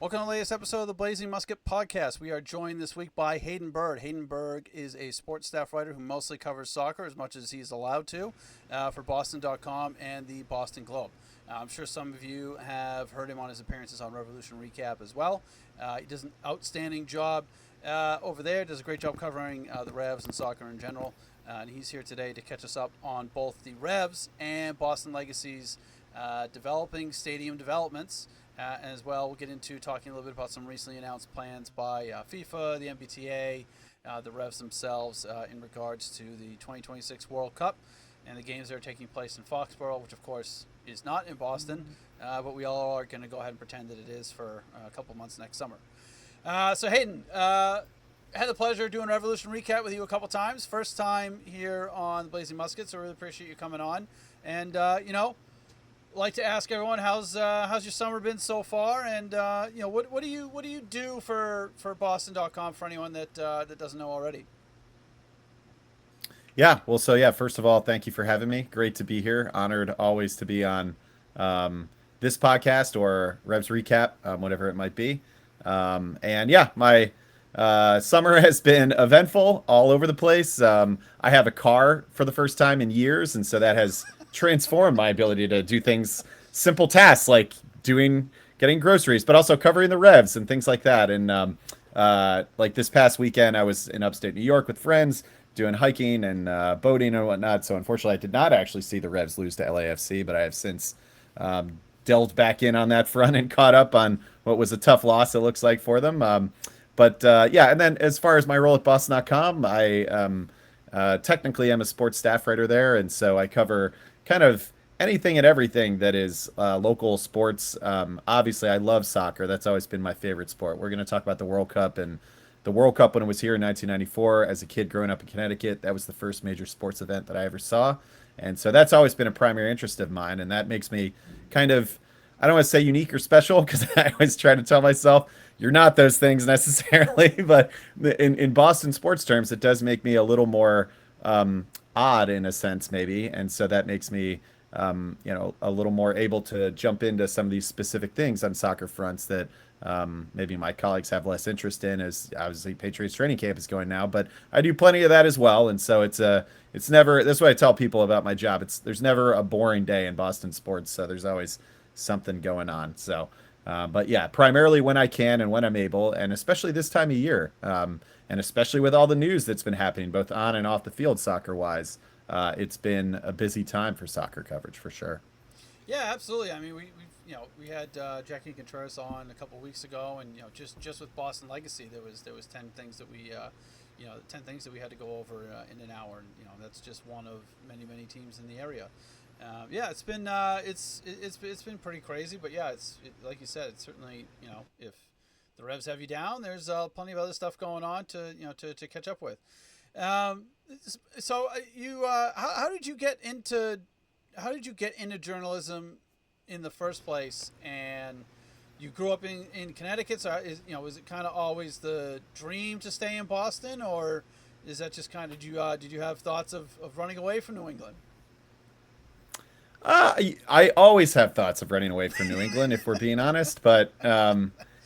Welcome to the latest episode of the Blazing Musket podcast. We are joined this week by Hayden Bird. Hayden Bird is a sports staff writer who mostly covers soccer as much as he's allowed to for Boston.com and the Boston Globe. I'm sure some of you have heard him on his appearances on Revolution Recap as well. He does an outstanding job over there, does a great job covering the Revs and soccer in general. And he's here today to catch us up on both the Revs and Boston Legacy's developing stadium developments. And as well, we'll get into talking a little bit about some recently announced plans by FIFA, the MBTA, the Revs themselves in regards to the 2026 World Cup and the games that are taking place in Foxborough, which of course is not in Boston, but we all are going to go ahead and pretend that it is for a couple months next summer. So Hayden, had the pleasure of doing Revolution Recap with you a couple times. First time here on the Blazing Muskets, so really appreciate you coming on. And like to ask everyone how's your summer been so far, and what do you do for Boston.com for anyone that doesn't know already. Yeah, well, first of all, thank you for having me. Great to be here. Honored always to be on this podcast or Revs Recap, whatever it might be. And yeah, my summer has been eventful all over the place. I have a car for the first time in years, and so that has transformed my ability to do things, simple tasks like getting groceries, but also covering the Revs and things like that. And like this past weekend, I was in upstate New York with friends doing hiking and boating and whatnot. So unfortunately, I did not actually see the Revs lose to LAFC, but I have since delved back in on that front and caught up on what was a tough loss, it looks like, for them. Yeah, and then as far as my role at Boston.com, I technically am a sports staff writer there, and so I cover kind of anything and everything that is local sports. Obviously, I love soccer. That's always been my favorite sport. We're going to talk about the World Cup, and the World Cup when it was here in 1994. As a kid growing up in Connecticut, that was the first major sports event that I ever saw. And so that's always been a primary interest of mine. And that makes me kind of, I don't want to say unique or special, because I always try to tell myself, you're not those things necessarily. But in Boston sports terms, it does make me a little more odd in a sense, maybe. And so that makes me, a little more able to jump into some of these specific things on soccer fronts that maybe my colleagues have less interest in, as obviously Patriots training camp is going now. But I do plenty of that as well. And so it's never, that's what I tell people about my job. There's never a boring day in Boston sports. So there's always something going on. So, but yeah, primarily when I can and when I'm able, and especially this time of year, and especially with all the news that's been happening, both on and off the field, soccer wise, it's been a busy time for soccer coverage for sure. Yeah, absolutely. I mean, we had Jackie Contreras on a couple of weeks ago, and just with Boston Legacy, there was 10 things that we had to go over in an hour, and that's just one of many teams in the area. Yeah, it's been pretty crazy, but yeah, like you said, it's certainly if the Revs have you down, there's plenty of other stuff going on to catch up with. Um, so how did you get into journalism in the first place? And you grew up in Connecticut, so was it kind of always the dream to stay in Boston, or is that just kind of did you have thoughts of running away from New England? I always have thoughts of running away from New England, if we're being honest, but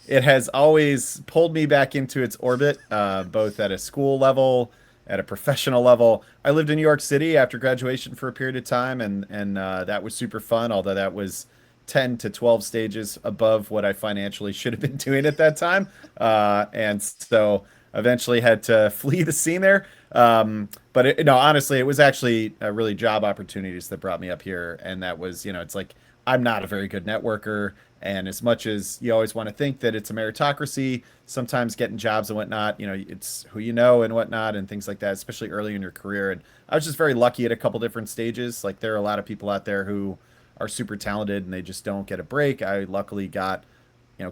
it has always pulled me back into its orbit, both at a school level, at a professional level. I lived in New York City after graduation for a period of time, and that was super fun, although that was 10 to 12 stages above what I financially should have been doing at that time. And so eventually had to flee the scene there. But no, honestly, it was actually really job opportunities that brought me up here. And that was, it's like, I'm not a very good networker. And as much as you always want to think that it's a meritocracy, sometimes getting jobs and whatnot, it's who you know and whatnot and things like that, especially early in your career. And I was just very lucky at a couple different stages. Like, there are a lot of people out there who are super talented and they just don't get a break. I luckily got,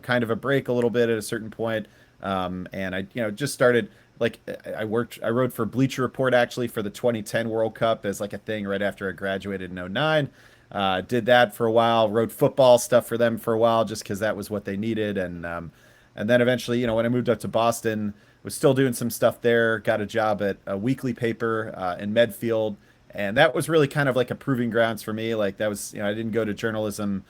kind of a break a little bit at a certain point. And I, just started, like, I wrote for Bleacher Report actually for the 2010 World Cup as like a thing right after I graduated in '09. Did that for a while, wrote football stuff for them for a while just because that was what they needed. And then eventually, when I moved up to Boston, was still doing some stuff there, got a job at a weekly paper in Medfield, And that was really kind of like a proving grounds for me. Like that was, I didn't go to journalism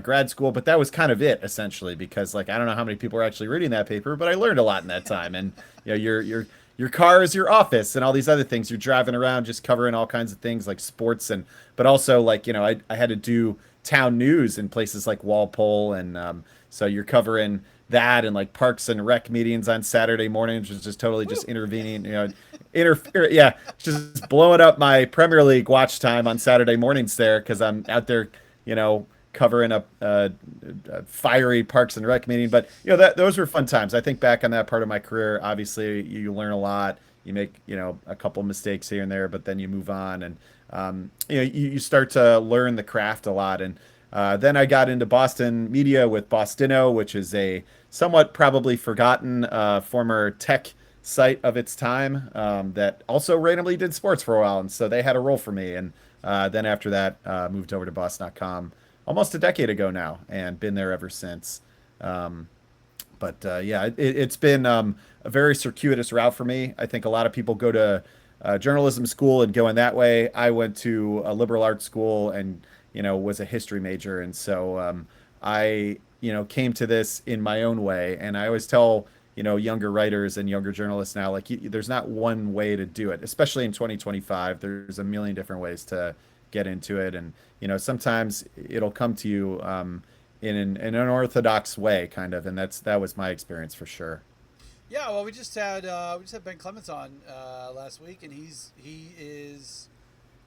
grad school, but that was kind of it essentially because like I don't know how many people are actually reading that paper, but I learned a lot in that time. And your car is your office and all these other things. You're driving around just covering all kinds of things like sports and but also like I had to do town news in places like Walpole and so you're covering that and like parks and rec meetings on Saturday mornings, which is just totally just intervening, interfere. Yeah, just blowing up my Premier League watch time on Saturday mornings there because I'm out there, covering a fiery Parks and Rec meeting. But that those were fun times. I think back on that part of my career. Obviously, you learn a lot. You make a couple mistakes here and there, but then you move on, and you start to learn the craft a lot. And then I got into Boston media with Bostino, which is a somewhat probably forgotten former tech site of its time that also randomly did sports for a while. And so they had a role for me. And then after that, moved over to Boston.com almost a decade ago now and been there ever since. But yeah, it's been a very circuitous route for me. I think a lot of people go to journalism school and go in that way. I went to a liberal arts school and was a history major, and so I came to this in my own way. And I always tell younger writers and younger journalists now, like there's not one way to do it, especially in 2025. There's a million different ways to get into it, and sometimes it'll come to you in an unorthodox way, kind of, and that was my experience for sure. Yeah, well, we just had Ben Clements on last week, and he is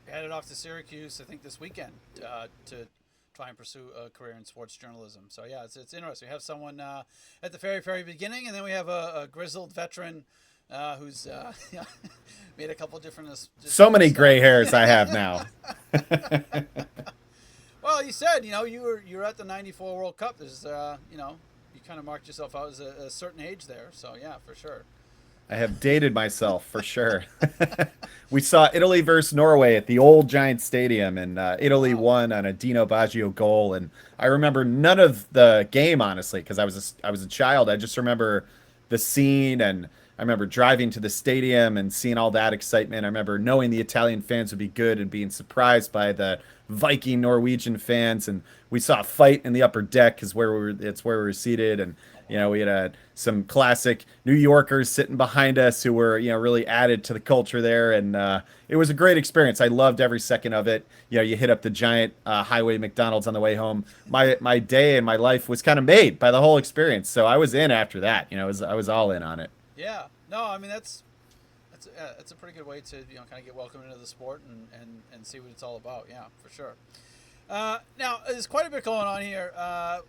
headed off to Syracuse, I think, this weekend to try and pursue a career in sports journalism. So yeah, it's interesting. We have someone at the very beginning, and then we have a grizzled veteran who's made a couple different. So many gray hairs I have now. Well, you said you were at the '94 World Cup. There's you kind of marked yourself out as a certain age there. So yeah, for sure. I have dated myself for sure. We saw Italy versus Norway at the old Giant Stadium, and Italy Wow. won on a Dino Baggio goal. And I remember none of the game honestly because I was a child. I just remember the scene, and I remember driving to the stadium and seeing all that excitement. I remember knowing the Italian fans would be good and being surprised by the Viking Norwegian fans. And we saw a fight in the upper deck because it's where we were seated, and Oh, wow. we had some classic New Yorkers sitting behind us who were, really added to the culture there. And it was a great experience. I loved every second of it. You hit up the giant highway McDonald's on the way home. My day and my life was kind of made by the whole experience. So I was in after that. I was all in on it. Yeah. No, I mean that's a pretty good way to kind of get welcomed into the sport and see what it's all about. Yeah, for sure. Now there's quite a bit going on here.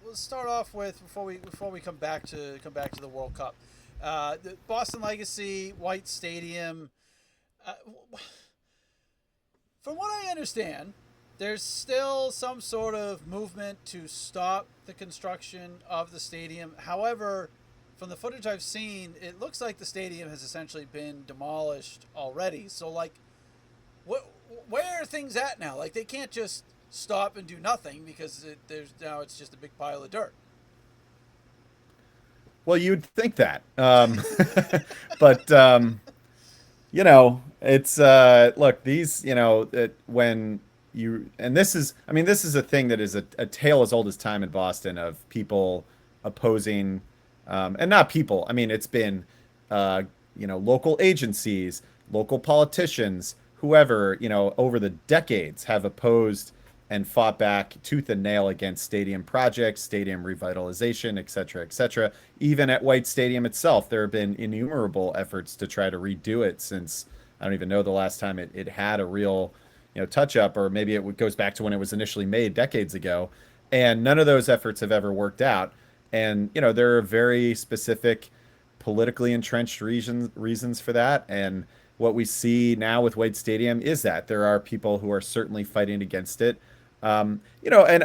Let's start off with before we come back to the World Cup. The Boston Legacy, White Stadium. Uh, from what I understand, there's still some sort of movement to stop the construction of the stadium. However, from the footage I've seen, it looks like the stadium has essentially been demolished already. So, like, where are things at now? Like, they can't just stop and do nothing because it's just a big pile of dirt. Well, you'd think that. But it's look, these, when you and this is I mean, this is a thing that is a tale as old as time in Boston of people opposing and not people. I mean, it's been local agencies, local politicians, whoever, over the decades have opposed and fought back tooth and nail against stadium projects, stadium revitalization, et cetera, et cetera. Even at White Stadium itself, there have been innumerable efforts to try to redo it since I don't even know the last time it had a real, touch up, or maybe goes back to when it was initially made decades ago. And none of those efforts have ever worked out. And, there are very specific politically entrenched reasons for that. And what we see now with Wade Stadium is that there are people who are certainly fighting against it. And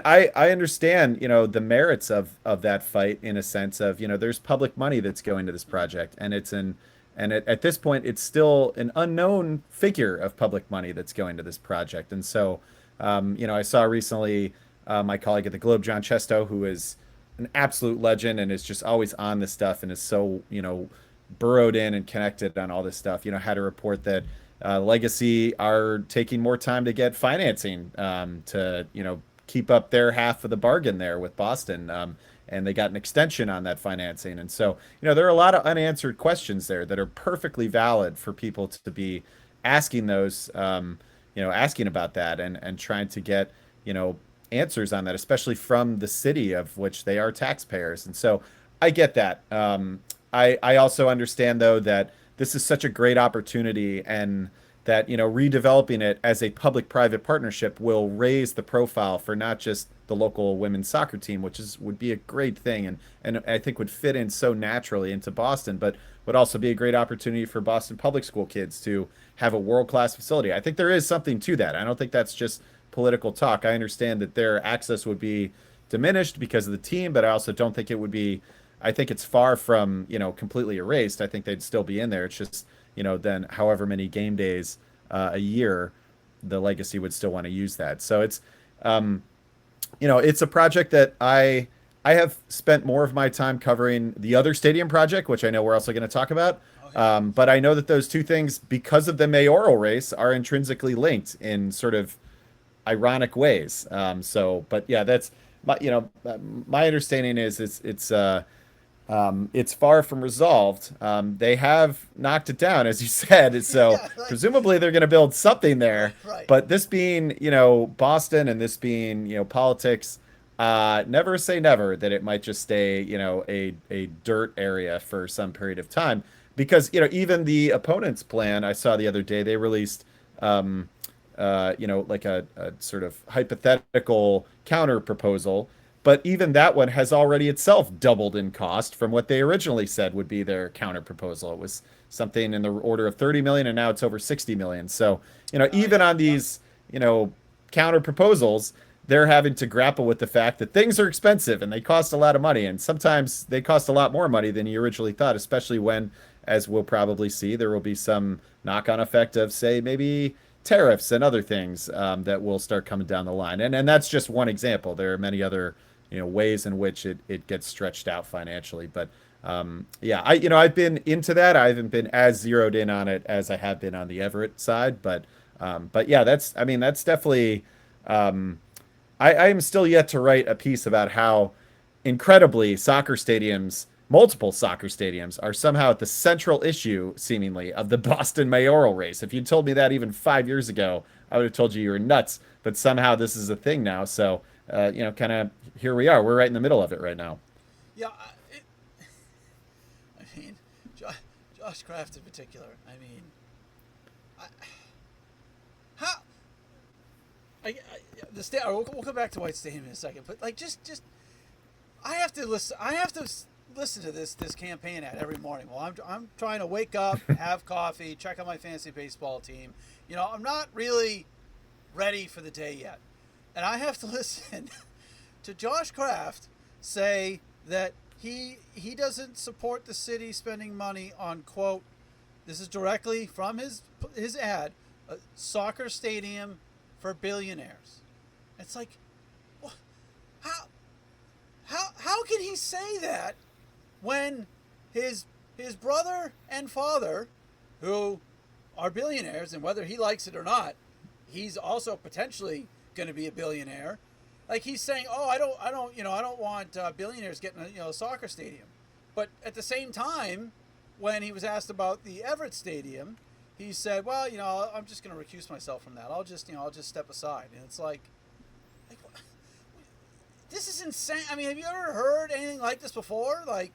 I understand, the merits of that fight in a sense of, there's public money that's going to this project, and at this point, it's still an unknown figure of public money that's going to this project. And so, I saw recently my colleague at the Globe, John Chesto, who is an absolute legend and is just always on this stuff and is so, burrowed in and connected on all this stuff, had a report that Legacy are taking more time to get financing to keep up their half of the bargain there with Boston. And they got an extension on that financing. And so, there are a lot of unanswered questions there that are perfectly valid for people to be asking those, asking about that and trying to get, answers on that, especially from the city of which they are taxpayers. And so I get that. I also understand, though, that this is such a great opportunity and that redeveloping it as a public-private partnership will raise the profile for not just the local women's soccer team, which would be a great thing and I think would fit in so naturally into Boston, but would also be a great opportunity for Boston public school kids to have a world-class facility. I think there is something to that. I don't think that's just political talk. I understand that their access would be diminished because of the team, but I also don't think it would be. I think it's far from completely erased. I think they'd still be in there. It's just then however many game days a year, the Legacy would still want to use that. So it's a project that I have spent more of my time covering the other stadium project, which I know we're also going to talk about. Okay. But I know that those two things, because of the mayoral race, are intrinsically linked in sort of ironic ways. But yeah, that's my understanding is it's far from resolved. They have knocked it down, as you said, and so Yeah, like, presumably they're going to build something there. right. But this being, Boston, and this being, politics, never say never that it might just stay, a dirt area for some period of time. Because, even the opponent's plan I saw the other day, they released, like a sort of hypothetical counter proposal. But even that one has already itself doubled in cost from what they originally said would be their counter proposal. It was something in the order of 30 million, and now it's over 60 million. So, even Yeah, on these, counter proposals, they're having to grapple with the fact that things are expensive and they cost a lot of money. And sometimes they cost a lot more money than you originally thought, especially when, as we'll probably see, there will be some knock-on effect of, say, maybe tariffs and other things that will start coming down the line. And that's just one example. There are many other ways in which it gets stretched out financially. But yeah, I've been into that. I haven't been as zeroed in on it as I have been on the Everett side. But yeah, that's definitely. I am still yet to write a piece about how incredibly multiple soccer stadiums, are somehow at the central issue, seemingly, of the Boston mayoral race. If you told me that even 5 years ago, I would have told you were nuts. But somehow this is a thing now. So, kind of here we are. We're right in the middle of it right now. Yeah, I mean, Josh Kraft in particular. I mean, I, how we'll come back to White Stadium in a second, but like just I have to listen. I have to listen to this campaign ad every morning. Well, I'm trying to wake up, have coffee, check out my fantasy baseball team. I'm not really ready for the day yet, and I have to listen to Josh Kraft say that he doesn't support the city spending money on, quote, this is directly from his ad, a soccer stadium for billionaires. It's like, how can he say that when his brother and father, who are billionaires, and whether he likes it or not, he's also potentially going to be a billionaire. Like, he's saying, oh, I don't want billionaires getting a soccer stadium. But at the same time, when he was asked about the Everett Stadium, he said, well, I'm just going to recuse myself from that. I'll just step aside. And it's like this is insane. I mean, have you ever heard anything like this before? Like,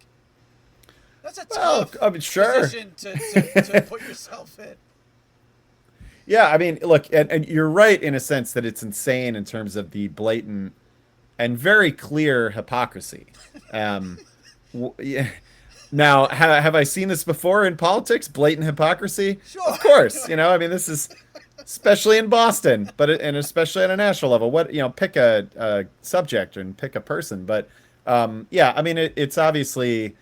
that's a tough sure. position to put yourself in. Yeah, I mean, look, and you're right in a sense that it's insane in terms of the blatant and very clear hypocrisy. Yeah. Now, have I seen this before in politics? Blatant hypocrisy? Sure. Of course. I mean, this is especially in Boston, and especially at a national level. Pick a subject and pick a person. But yeah, I mean, it's obviously,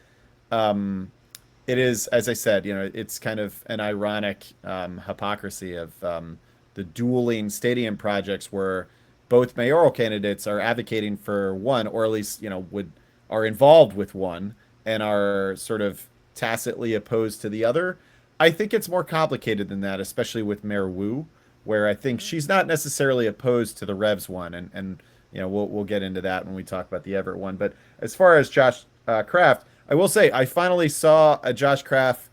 it is, as I said, it's kind of an ironic hypocrisy of the dueling stadium projects where both mayoral candidates are advocating for one, or at least, are involved with one, and are sort of tacitly opposed to the other. I think it's more complicated than that, especially with Mayor Wu, where I think Hmm. she's not necessarily opposed to the Revs one, and we'll get into that when we talk about the Everett one. But as far as Josh Kraft, I will say I finally saw a Josh Kraft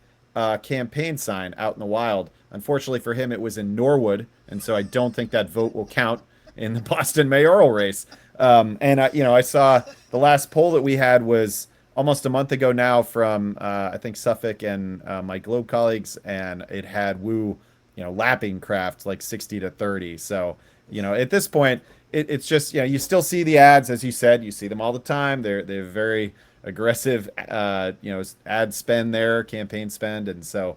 campaign sign out in the wild. Unfortunately for him, it was in Norwood, and so I don't think that vote will count in the Boston mayoral race. And I saw the last poll that we had was almost a month ago now from I think Suffolk and my Globe colleagues, and it had Wu, lapping Kraft like 60-30. So at this point, it's just you still see the ads, as you said, you see them all the time. They're very aggressive, ad spend there, campaign spend, and so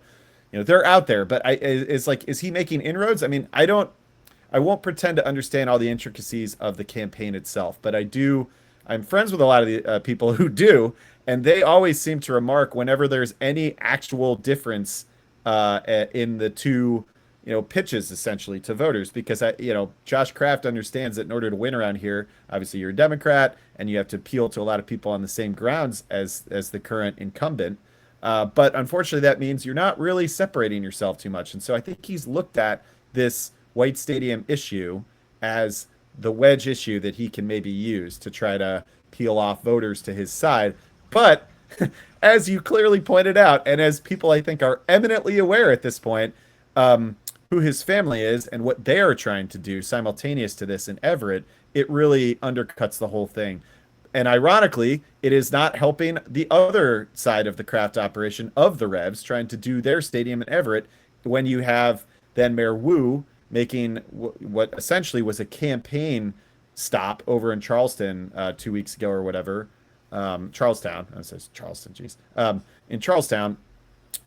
they're out there. But is he making inroads? I mean, I won't pretend to understand all the intricacies of the campaign itself, but I do. I'm friends with a lot of the people who do, and they always seem to remark whenever there's any actual difference in the two, pitches essentially to voters. Because Josh Kraft understands that in order to win around here, obviously you're a Democrat and you have to appeal to a lot of people on the same grounds as the current incumbent. But unfortunately, that means you're not really separating yourself too much, and so I think he's looked at this White Stadium issue as the wedge issue that he can maybe use to try to peel off voters to his side. But as you clearly pointed out, and as people I think are eminently aware at this point, who his family is and what they are trying to do simultaneous to this in Everett, it really undercuts the whole thing. And ironically, it is not helping the other side of the craft operation of the Revs trying to do their stadium in Everett when you have then Mayor Wu making what essentially was a campaign stop over in Charleston 2 weeks ago or whatever. Charlestown. I says Charleston, geez. In Charlestown,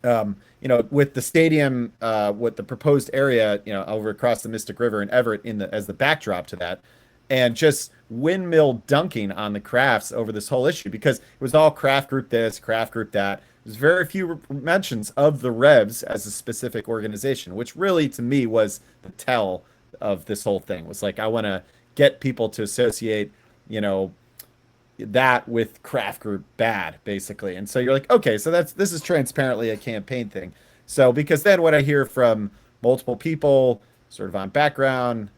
with the stadium, with the proposed area, over across the Mystic River in Everett as the backdrop to that, and just windmill dunking on the Crafts over this whole issue because it was all craft group this, craft group that. There's very few mentions of the Revs as a specific organization, which really to me was the tell of this whole thing. Was like I want to get people to associate, that with craft group bad, basically. And so you're like, okay, so this is transparently a campaign thing. So because then what I hear from multiple people, sort of on background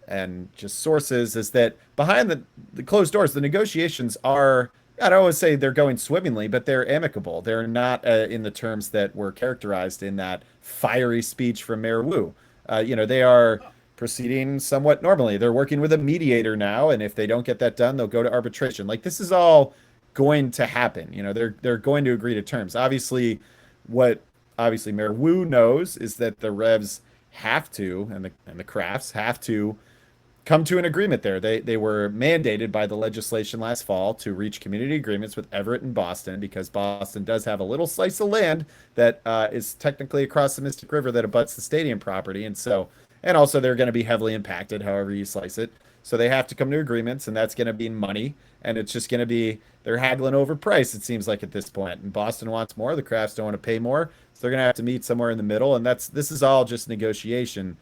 and just sources, is that behind the closed doors, the negotiations are, I don't always say they're going swimmingly, but they're amicable. They're not in the terms that were characterized in that fiery speech from Mayor Wu. They are proceeding somewhat normally. They're working with a mediator now, and if they don't get that done, they'll go to arbitration. Like this is all going to happen. They're going to agree to terms. What Mayor Wu knows is that the Revs have to, and the Crafts have to come to an agreement there. They were mandated by the legislation last fall to reach community agreements with Everett and Boston because Boston does have a little slice of land that is technically across the Mystic River that abuts the stadium property, and also they're going to be heavily impacted however you slice it. So they have to come to agreements, and that's going to be money, and it's just going to be they're haggling over price. It seems like at this point, and Boston wants more. The Crafts don't want to pay more, so they're going to have to meet somewhere in the middle, and this is all just negotiation.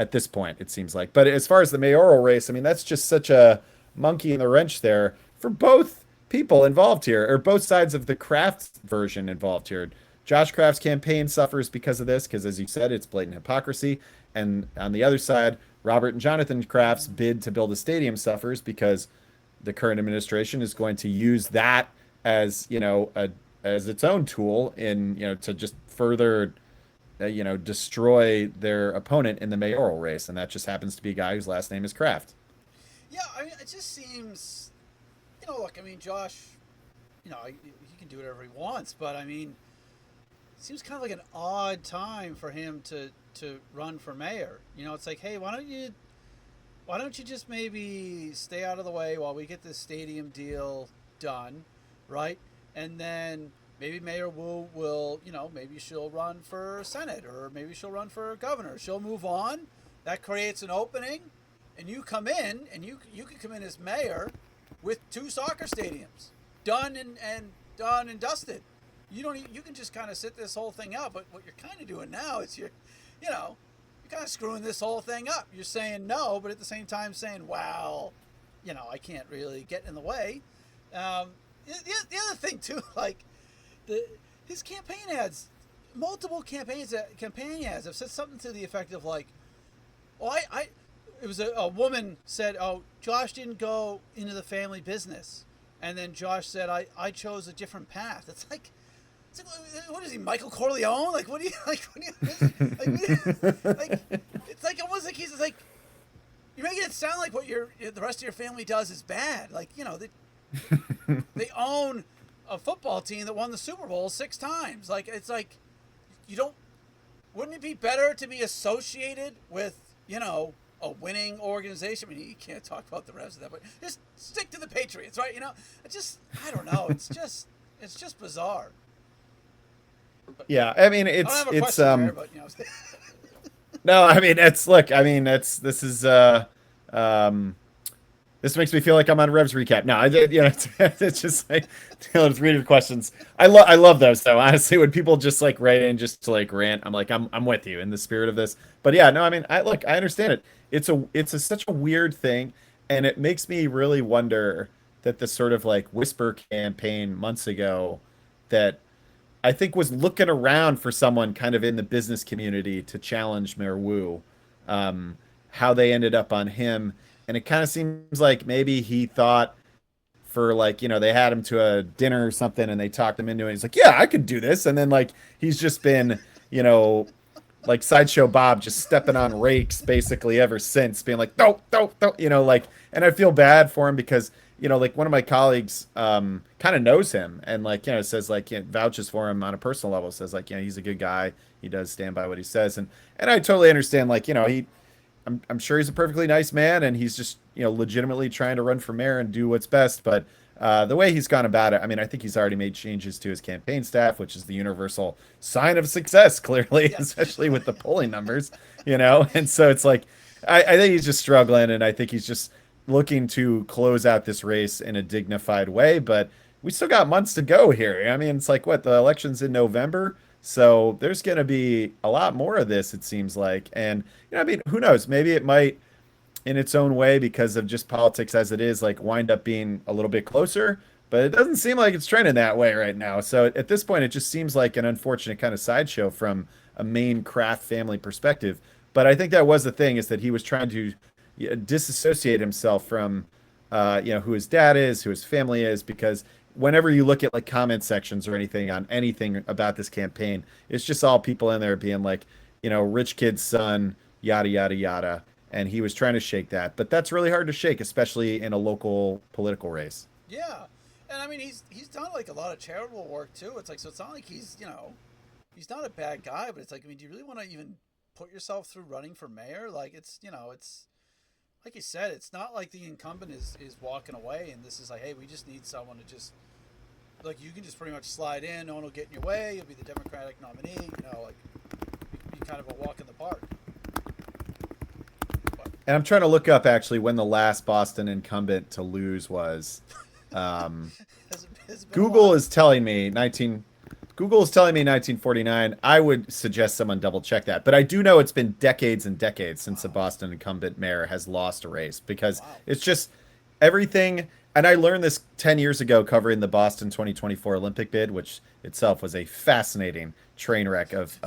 At this point, it seems like. But as far as the mayoral race, I mean, that's just such a monkey in the wrench there for both people involved here, or both sides of the Kraft version involved here. Josh Kraft's campaign suffers because of this, because as you said, it's blatant hypocrisy. And on the other side, Robert and Jonathan Kraft's bid to build a stadium suffers because the current administration is going to use that as, as its own tool in, to just further destroy their opponent in the mayoral race, and that just happens to be a guy whose last name is Kraft. Yeah, I mean, it just seems, look, I mean, Josh, he can do whatever he wants, but I mean, it seems kind of like an odd time for him to run for mayor. It's like, hey, why don't you just maybe stay out of the way while we get this stadium deal done, right? And then maybe Mayor Wu will, maybe she'll run for Senate or maybe she'll run for governor. She'll move on. That creates an opening, and you come in, and you can come in as mayor with 2 soccer stadiums done and done and dusted. You can just kind of sit this whole thing out. But what you're kind of doing now is you're kind of screwing this whole thing up. You're saying no, but at the same time saying, well, I can't really get in the way. The other thing too, like his campaign ads multiple campaign ads have said something to the effect of like, well, it was a woman said, oh, Josh didn't go into the family business, and then Josh said, I chose a different path. It's like, what is he, Michael Corleone? Like, what do you like? What do you like? It's like almost like he's like, you're making it sound like what the rest of your family does is bad. Like, they own a football team that won the Super Bowl 6 times. Like, it's like, you don't. Wouldn't it be better to be associated with a winning organization? I mean, you can't talk about the rest of that, but just stick to the Patriots, right? I don't know. It's just bizarre. But Yeah, I mean, I don't have a question there, but No, I mean, this is this makes me feel like I'm on Revs recap. No, it's just like let's read your questions. I love those though. Honestly, when people just like write in just to like rant, I'm like I'm with you in the spirit of this. But yeah, no, I mean, I understand it. It's such a weird thing, and it makes me really wonder that the sort of like whisper campaign months ago that I think was looking around for someone kind of in the business community to challenge Mayor Wu, how they ended up on him. And it kind of seems like maybe he thought for like, they had him to a dinner or something and they talked him into it. He's like, yeah, I could do this. And then like, he's just been, like Sideshow Bob just stepping on rakes basically ever since, being like, no, like, and I feel bad for him because, like one of my colleagues kind of knows him and like, says like, vouches for him on a personal level, says like, he's a good guy. He does stand by what he says. And I totally understand, like, I'm sure he's a perfectly nice man and he's just, legitimately trying to run for mayor and do what's best. But the way he's gone about it, I mean, I think he's already made changes to his campaign staff, which is the universal sign of success, clearly, especially with the polling numbers, And so it's like, I think he's just struggling and I think he's just looking to close out this race in a dignified way. But we still got months to go here. I mean, it's like, the election's in November. So there's going to be a lot more of this, it seems like. And, I mean, who knows? Maybe it might, in its own way, because of just politics as it is, like wind up being a little bit closer. But it doesn't seem like it's trending that way right now. So at this point, it just seems like an unfortunate kind of sideshow from a main Kraft family perspective. But I think that was the thing, is that he was trying to disassociate himself from, who his dad is, who his family is, because whenever you look at like comment sections or anything on anything about this campaign, it's just all people in there being like, rich kid's son, yada, yada, yada. And he was trying to shake that. But that's really hard to shake, especially in a local political race. Yeah. And I mean, he's done like a lot of charitable work too. It's like, so it's not like he's he's not a bad guy, but it's like, I mean, do you really want to even put yourself through running for mayor? Like, it's, it's like you said, it's not like the incumbent is walking away and this is like, hey, we just need someone to just, like, you can just pretty much slide in, no one will get in your way, you'll be the Democratic nominee, like, be kind of a walk in the park. But, and I'm trying to look up actually when the last Boston incumbent to lose was. Google is telling me 1949. I would suggest someone double check that. But I do know it's been decades and decades since a Boston incumbent mayor has lost a race, because it's just everything. And I learned this 10 years ago covering the Boston 2024 Olympic bid, which itself was a fascinating train wreck of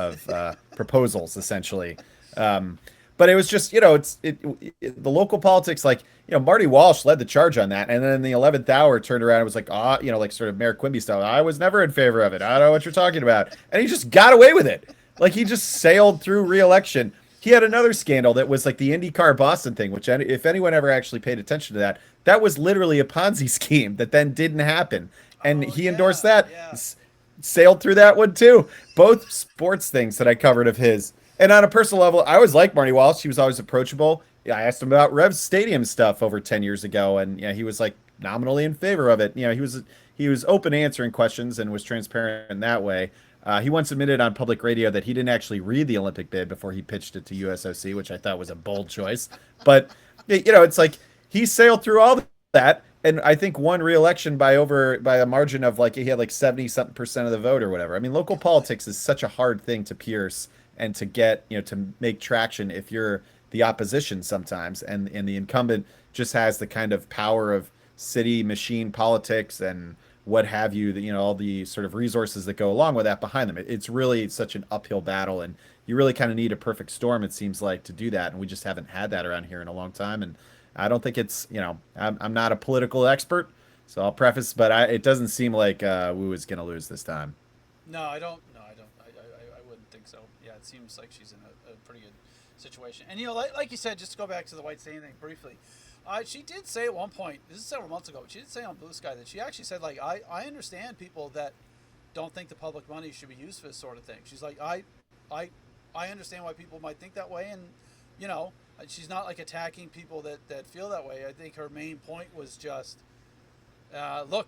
proposals, essentially. But it was just, the local politics, like, Marty Walsh led the charge on that. And then in the 11th hour turned around and was like, like sort of Mayor Quimby style. I was never in favor of it. I don't know what you're talking about. And he just got away with it. Like, he just sailed through re-election. He had another scandal that was like the IndyCar Boston thing, which if anyone ever actually paid attention to that was literally a Ponzi scheme that then didn't happen. And he endorsed that, sailed through that one too. Both sports things that I covered of his. And on a personal level, I always liked Marty Walsh. He was always approachable. I asked him about Revs Stadium stuff over 10 years ago, and he was like nominally in favor of it. He was open to answering questions and was transparent in that way. He once admitted on public radio that he didn't actually read the Olympic bid before he pitched it to USOC, which I thought was a bold choice. But it's like he sailed through all that, and I think won re-election by a margin of like he had like 70-something% of the vote or whatever. I mean, local politics is such a hard thing to pierce and to get, to make traction if you're the opposition sometimes. And the incumbent just has the kind of power of city machine politics and what have you, that, all the sort of resources that go along with that behind them. It's really such an uphill battle, and you really kind of need a perfect storm, it seems like, to do that. And we just haven't had that around here in a long time. And I don't think it's, I'm not a political expert, so I'll preface, but it doesn't seem like Wu is going to lose this time. No, I don't. No, I don't. I wouldn't think so. Yeah, it seems like she's in a pretty good situation. And like you said, just to go back to the White Stain thing briefly, she did say at one point, this is several months ago, but she did say on Blue Sky that she actually said, like, I understand people that don't think the public money should be used for this sort of thing. She's like, I I understand why people might think that way, and you know, she's not like attacking people that feel that way. I think her main point was just, look,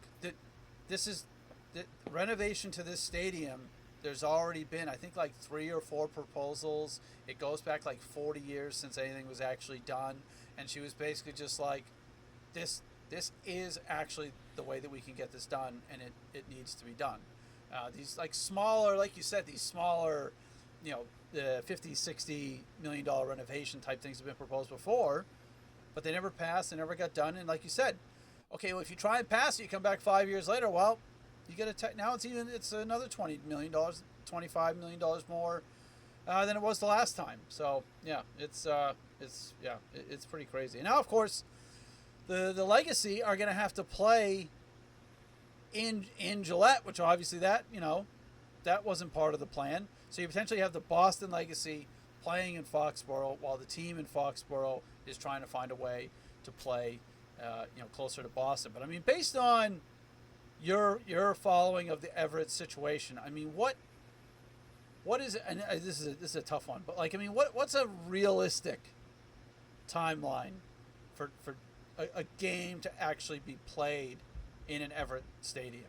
this is the renovation to this stadium. There's already been, I think, like 3 or 4 proposals. It goes back like 40 years since anything was actually done, and she was basically just like, this is actually the way that we can get this done, and it needs to be done. These like smaller, like you said, these smaller, you know, the 50, 60 million dollar renovation type things have been proposed before, but they never passed, they never got done. And like you said, okay, well, if you try and pass it, you come back 5 years later, well, you get now it's another $20 million, $25 million more than it was the last time. So yeah, it's pretty crazy. And now, of course, the Legacy are going to have to play in Gillette, which obviously that wasn't part of the plan. So you potentially have the Boston Legacy playing in Foxborough while the team in Foxborough is trying to find a way to play closer to Boston. But I mean, based on your following of the Everett situation, I mean, what is, and this is a tough one, but like, I mean, what's a realistic timeline for a game to actually be played in an Everett stadium?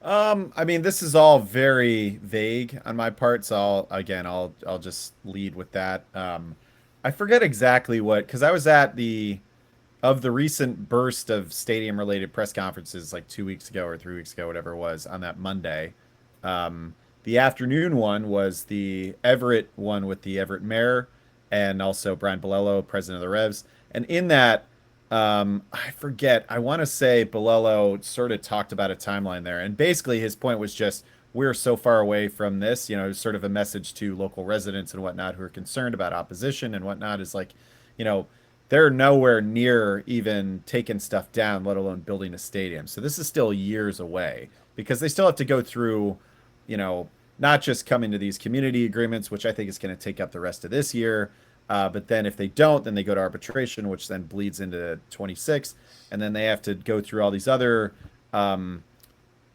I mean, this is all very vague on my part, so I'll just lead with that. I forget exactly because I was at the recent burst of stadium related press conferences like 2 weeks ago or 3 weeks ago, whatever it was, on that Monday. The afternoon one was the Everett one with the Everett mayor and also Brian Bolello, president of the Revs. And in that, I forget, I want to say Bolello sort of talked about a timeline there. And basically his point was just, we're so far away from this, sort of a message to local residents and whatnot who are concerned about opposition and whatnot, is like, they're nowhere near even taking stuff down, let alone building a stadium. So this is still years away because they still have to go through, not just coming to these community agreements, which I think is going to take up the rest of this year. But then if they don't, then they go to arbitration, which then bleeds into 26. And then they have to go through all these other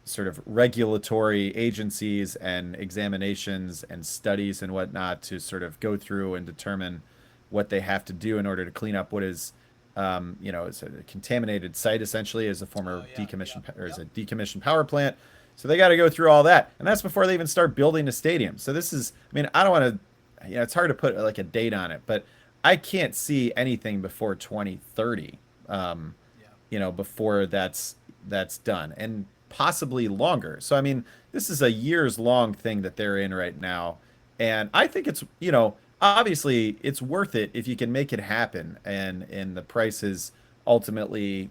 sort of regulatory agencies and examinations and studies and whatnot to sort of go through and determine what they have to do in order to clean up what is, it's a contaminated site, essentially, as a former decommissioned power plant. So they got to go through all that. And that's before they even start building a stadium. So this is, I mean, I don't want to, it's hard to put like a date on it, but I can't see anything before 2030, before that's done, and possibly longer. So, I mean, this is a years long thing that they're in right now. And I think it's, obviously it's worth it if you can make it happen. And the price is ultimately,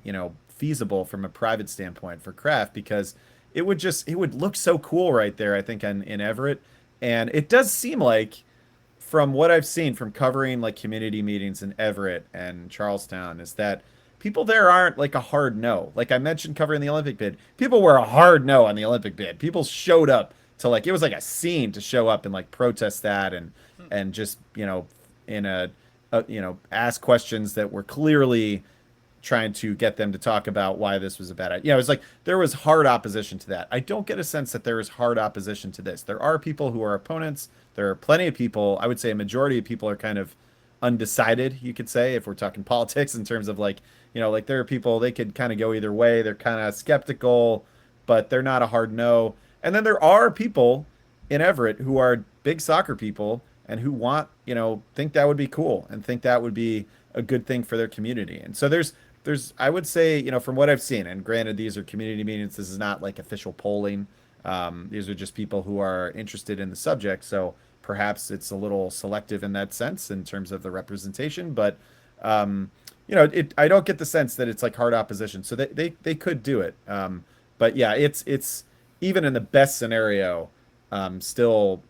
feasible from a private standpoint for Kraft, because it would look so cool right there, I think, in Everett. And it does seem like, from what I've seen from covering like community meetings in Everett and Charlestown, is that people there aren't like a hard no. Like I mentioned covering the Olympic bid, people were a hard no on the Olympic bid. People showed up to, like, it was like a scene to show up and like protest that and just, in ask questions that were clearly trying to get them to talk about why this was a bad idea. It was like there was hard opposition to that. I don't get a sense that there is hard opposition to this. There are people who are opponents. There are plenty of people, I would say a majority of people are kind of undecided, you could say, if we're talking politics, in terms of like, like there are people, they could kind of go either way. They're kind of skeptical, but they're not a hard no. And then there are people in Everett who are big soccer people and who think that would be cool and think that would be a good thing for their community. And so there's, I would say, from what I've seen, and granted, these are community meetings, this is not like official polling. These are just people who are interested in the subject. So perhaps it's a little selective in that sense in terms of the representation. But, I don't get the sense that it's like hard opposition. So they could do it. But yeah, it's even in the best scenario, still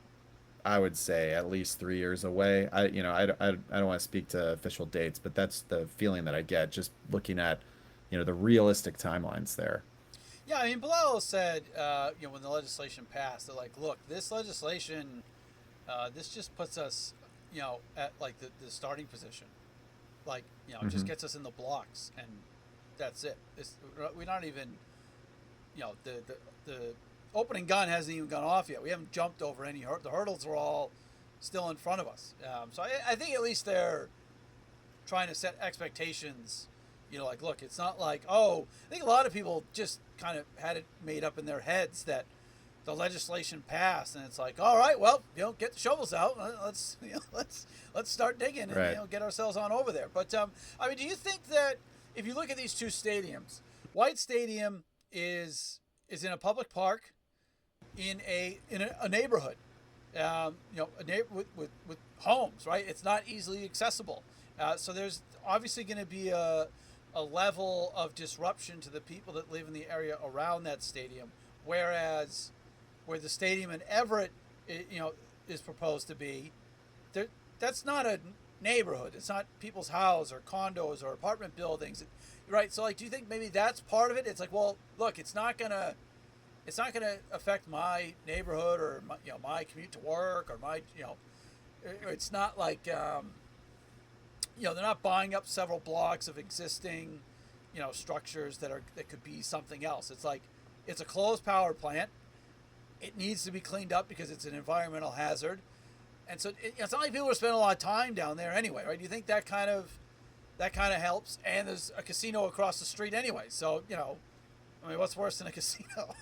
I would say at least 3 years away. I don't want to speak to official dates, but that's the feeling that I get just looking at, the realistic timelines there. Yeah, I mean, Bilal said, when the legislation passed, they're like, look, this legislation, this just puts us, at like the starting position. Like, it just Hmm. gets us in the blocks, and that's it. We're not even, the opening gun hasn't even gone off yet. We haven't jumped over any the hurdles are all still in front of us. So I think at least they're trying to set expectations. Like, look, it's not like, oh, I think a lot of people just kind of had it made up in their heads that the legislation passed, and it's like, all right, well, get the shovels out, let's start digging and Right. get ourselves on over there. But I mean, do you think that if you look at these two stadiums, White Stadium is in a public park in a neighborhood, with homes, right? It's not easily accessible, so there's obviously going to be a level of disruption to the people that live in the area around that stadium, whereas where the stadium in Everett, is proposed to be, there, that's not a neighborhood. It's not people's house or condos or apartment buildings, right? So, like, do you think maybe that's part of it? It's like, well, look, it's not gonna affect my neighborhood or my commute to work or my it's not like they're not buying up several blocks of existing structures that could be something else. It's like it's a closed power plant. It needs to be cleaned up because it's an environmental hazard, and so it's not like people are spending a lot of time down there anyway, right? Do you think that kind of helps? And there's a casino across the street anyway, so I mean, what's worse than a casino?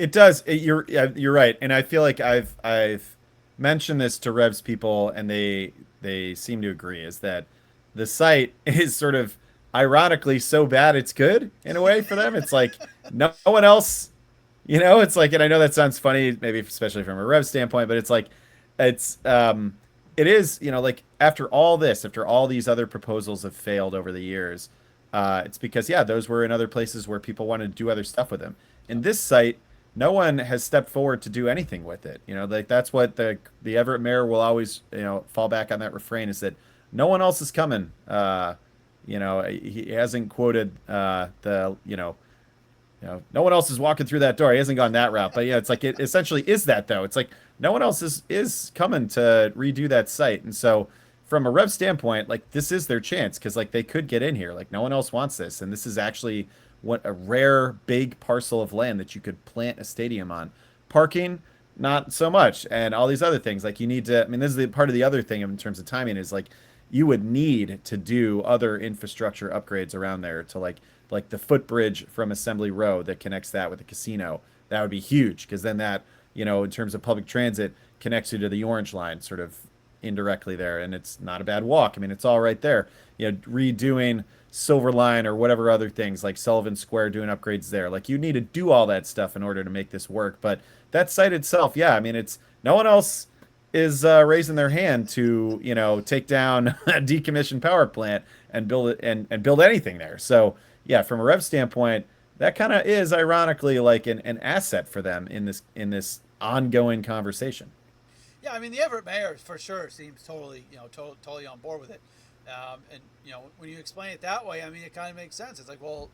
It does. You're right, and I feel like I've mentioned this to Revs people, and they seem to agree. Is that the site is sort of ironically so bad it's good in a way for them. It's like no one else, It's like, and I know that sounds funny, maybe especially from a Rev standpoint, but it's like it is, like after all these other proposals have failed over the years, it's because yeah, those were in other places where people wanted to do other stuff with them. In this site, no one has stepped forward to do anything with it. Like that's what the Everett mayor will always, fall back on that refrain is that no one else is coming. He hasn't quoted no one else is walking through that door. He hasn't gone that route, but yeah, it's like it essentially is that though. It's like no one else is coming to redo that site, and so from a Rev standpoint, like this is their chance because like they could get in here. Like no one else wants this, and this is actually what a rare big parcel of land that you could plant a stadium on. Parking, not so much, and all these other things. Like you need to. I mean, this is the part of the other thing in terms of timing is like you would need to do other infrastructure upgrades around there to like the footbridge from Assembly Row that connects that with the casino. That would be huge because then that, in terms of public transit, connects you to the Orange Line sort of indirectly there. And it's not a bad walk. I mean, it's all right there. Redoing Silver Line or whatever other things like Sullivan Square doing upgrades there. Like you need to do all that stuff in order to make this work. But that site itself, yeah, I mean, it's no one else is raising their hand to, take down a decommissioned power plant and build it and build anything there. So, yeah, from a Rev standpoint, that kind of is ironically like an asset for them in this ongoing conversation. Yeah, I mean, the Everett mayor for sure seems totally, totally on board with it. And when you explain it that way, I mean, it kind of makes sense. It's like, well,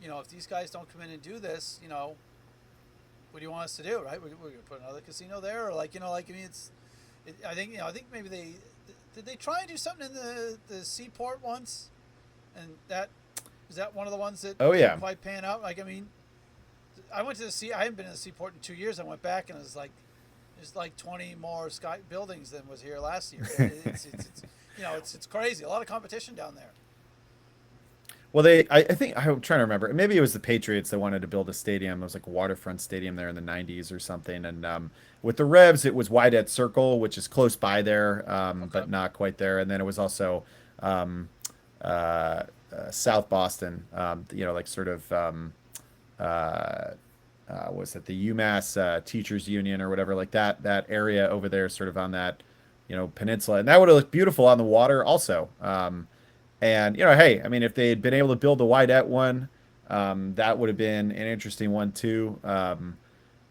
if these guys don't come in and do this, what do you want us to do, right? We're gonna put another casino there, or like, I mean, I think maybe did they try and do something in the seaport once, and that is that one of the ones that Oh didn't yeah. quite pan out. Like, I mean, I went to the sea. I haven't been in the seaport in 2 years. I went back and it was like there's like 20 more sky buildings than was here last year. It's crazy. A lot of competition down there. Well, I think I'm trying to remember. Maybe it was the Patriots that wanted to build a stadium. It was like a waterfront stadium there in the '90s or something. And with the Revs, it was Wydett Circle, which is close by there, Okay. but not quite there. And then it was also um, South Boston. Like sort of was it the UMass Teachers Union or whatever, like that area over there, sort of on that, peninsula, and that would have looked beautiful on the water also. And hey, I mean, if they had been able to build the Wydette one, that would have been an interesting one too.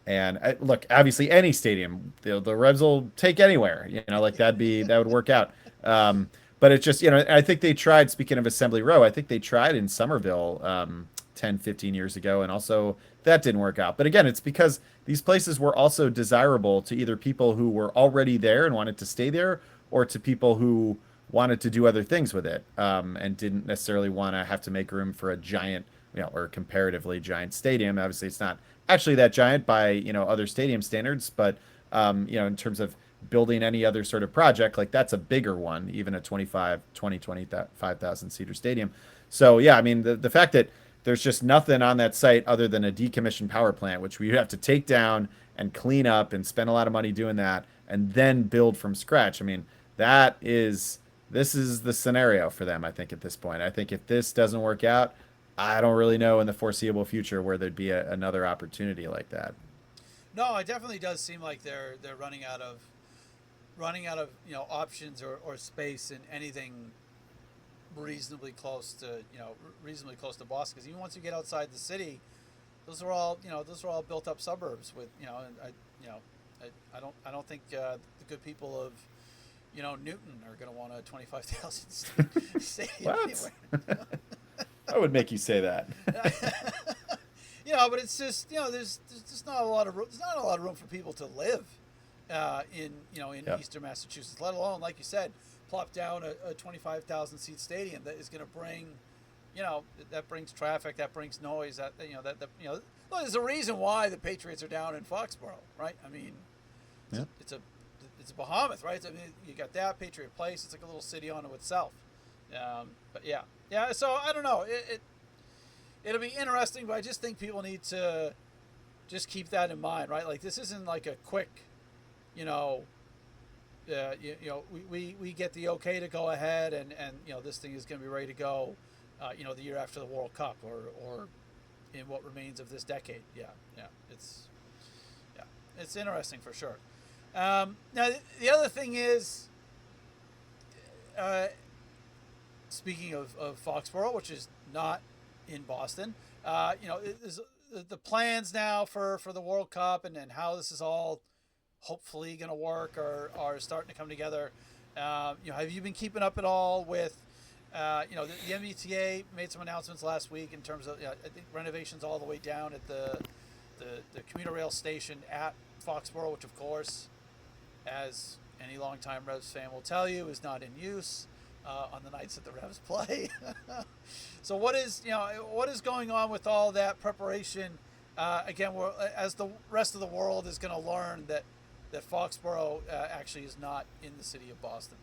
And look, obviously, any stadium, the Revs will take anywhere. Like that would work out. But it's just, I think they tried. Speaking of Assembly Row, I think they tried in Somerville 10, 15 years ago, and also that didn't work out. But again, it's because these places were also desirable to either people who were already there and wanted to stay there, or to people who wanted to do other things with it, and didn't necessarily want to have to make room for a giant, or comparatively giant stadium. Obviously, it's not actually that giant by other stadium standards, but in terms of building any other sort of project, like that's a bigger one, even a 25,000 seater stadium. So yeah, I mean the fact that there's just nothing on that site other than a decommissioned power plant, which we have to take down and clean up and spend a lot of money doing that, and then build from scratch. I mean, this is the scenario for them, I think, at this point. I think if this doesn't work out, I don't really know in the foreseeable future where there'd be another opportunity like that. No, it definitely does seem like they're running out of options or space in anything reasonably close to Boston. Because even once you get outside the city, those are all built up suburbs with and I don't think the good people of Newton are going to want a 25,000 stadium What? anywhere. That would make you say that. But it's just there's just not a lot of room. There's not a lot of room for people to live in Yep. eastern Massachusetts. Let alone, like you said, plop down a 25,000 seat stadium that is going to bring, that brings traffic, that brings noise. Well, there's a reason why the Patriots are down in Foxborough, right? I mean, Yeah. it's a behemoth, right? I mean, you got that Patriot Place. It's like a little city unto itself. But yeah. So I don't know. It'll be interesting, but I just think people need to just keep that in mind, right? Like this isn't like a quick, we get the okay to go ahead, and this thing is going to be ready to go, the year after the World Cup or in what remains of this decade. It's interesting for sure. Now the other thing is, speaking of Foxborough, which is not in Boston, is the plans now for the World Cup and how this is all hopefully going to work or are starting to come together. Have you been keeping up at all with, the MBTA made some announcements last week in terms of, I think renovations all the way down at the commuter rail station at Foxborough, which of course, as any longtime Revs fan will tell you, is not in use on the nights that the Revs play. So what is going on with all that preparation? Again, as the rest of the world is going to learn that Foxborough actually is not in the city of Boston.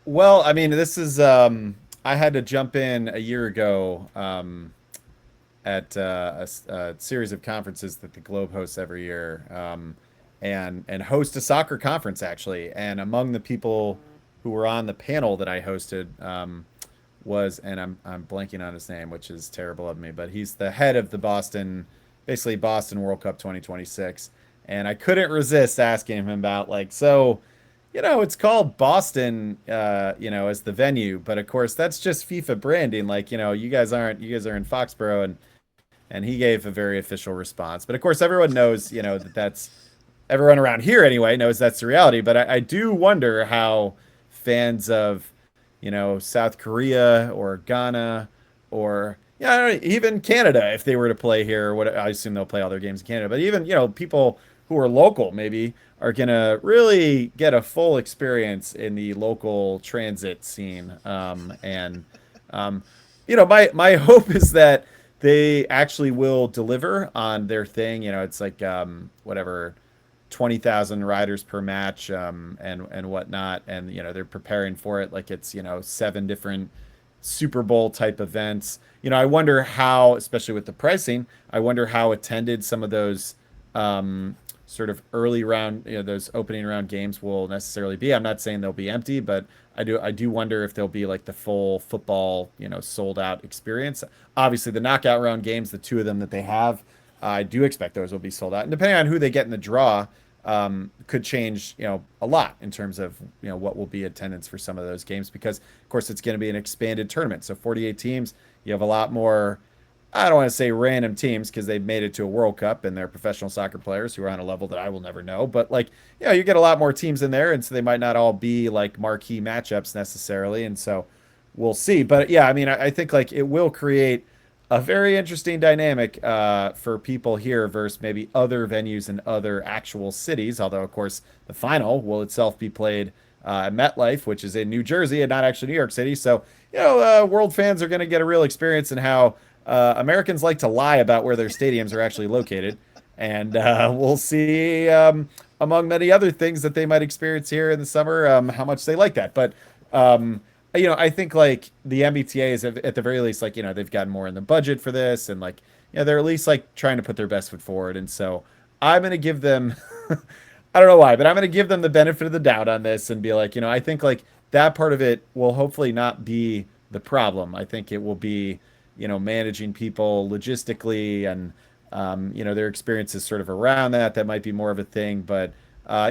Well, I mean, this is I had to jump in a year ago at a series of conferences that the Globe hosts every year, and host a soccer conference actually. And among the people who were on the panel that I hosted was, and I'm blanking on his name, which is terrible of me, but he's the head of the basically Boston World Cup 2026. And I couldn't resist asking him about it's called Boston, as the venue, but of course that's just FIFA branding. Like, you guys are in Foxborough, and he gave a very official response. But of course everyone knows, that's everyone around here anyway knows that's the reality. But I do wonder how fans of, South Korea or Ghana or I don't know, even Canada, if they were to play here, I assume they'll play all their games in Canada, but even, people who are local maybe are going to really get a full experience in the local transit scene. My hope is that they actually will deliver on their thing. It's like, whatever, 20,000 riders per match, and whatnot. And, they're preparing for it like it's, 7 different Super Bowl type events. I wonder how, especially with the pricing, I wonder how attended some of those sort of early round, those opening round games will necessarily be. I'm not saying they'll be empty, but I do wonder if they'll be like the full football, sold out experience. Obviously, the knockout round games, the 2 of them that they have, I do expect those will be sold out. And depending on who they get in the draw, could change, a lot in terms of, what will be attendance for some of those games because, of course, it's going to be an expanded tournament. So 48 teams, you have a lot more. I don't want to say random teams because they've made it to a World Cup and they're professional soccer players who are on a level that I will never know. But like, you get a lot more teams in there, and so they might not all be like marquee matchups necessarily. And so we'll see. But yeah, I mean, I think like it will create a very interesting dynamic for people here versus maybe other venues in other actual cities. Although, of course, the final will itself be played at MetLife, which is in New Jersey and not actually New York City. So, world fans are going to get a real experience in how Americans like to lie about where their stadiums are actually located. And we'll see, among many other things that they might experience here in the summer, how much they like that. But I think like the MBTA is at the very least, like, they've gotten more in the budget for this and like, they're at least like trying to put their best foot forward. And so I'm going to give them, I don't know why, but I'm going to give them the benefit of the doubt on this and be like, I think like that part of it will hopefully not be the problem. I think it will be, managing people logistically and, their experiences sort of around that might be more of a thing. But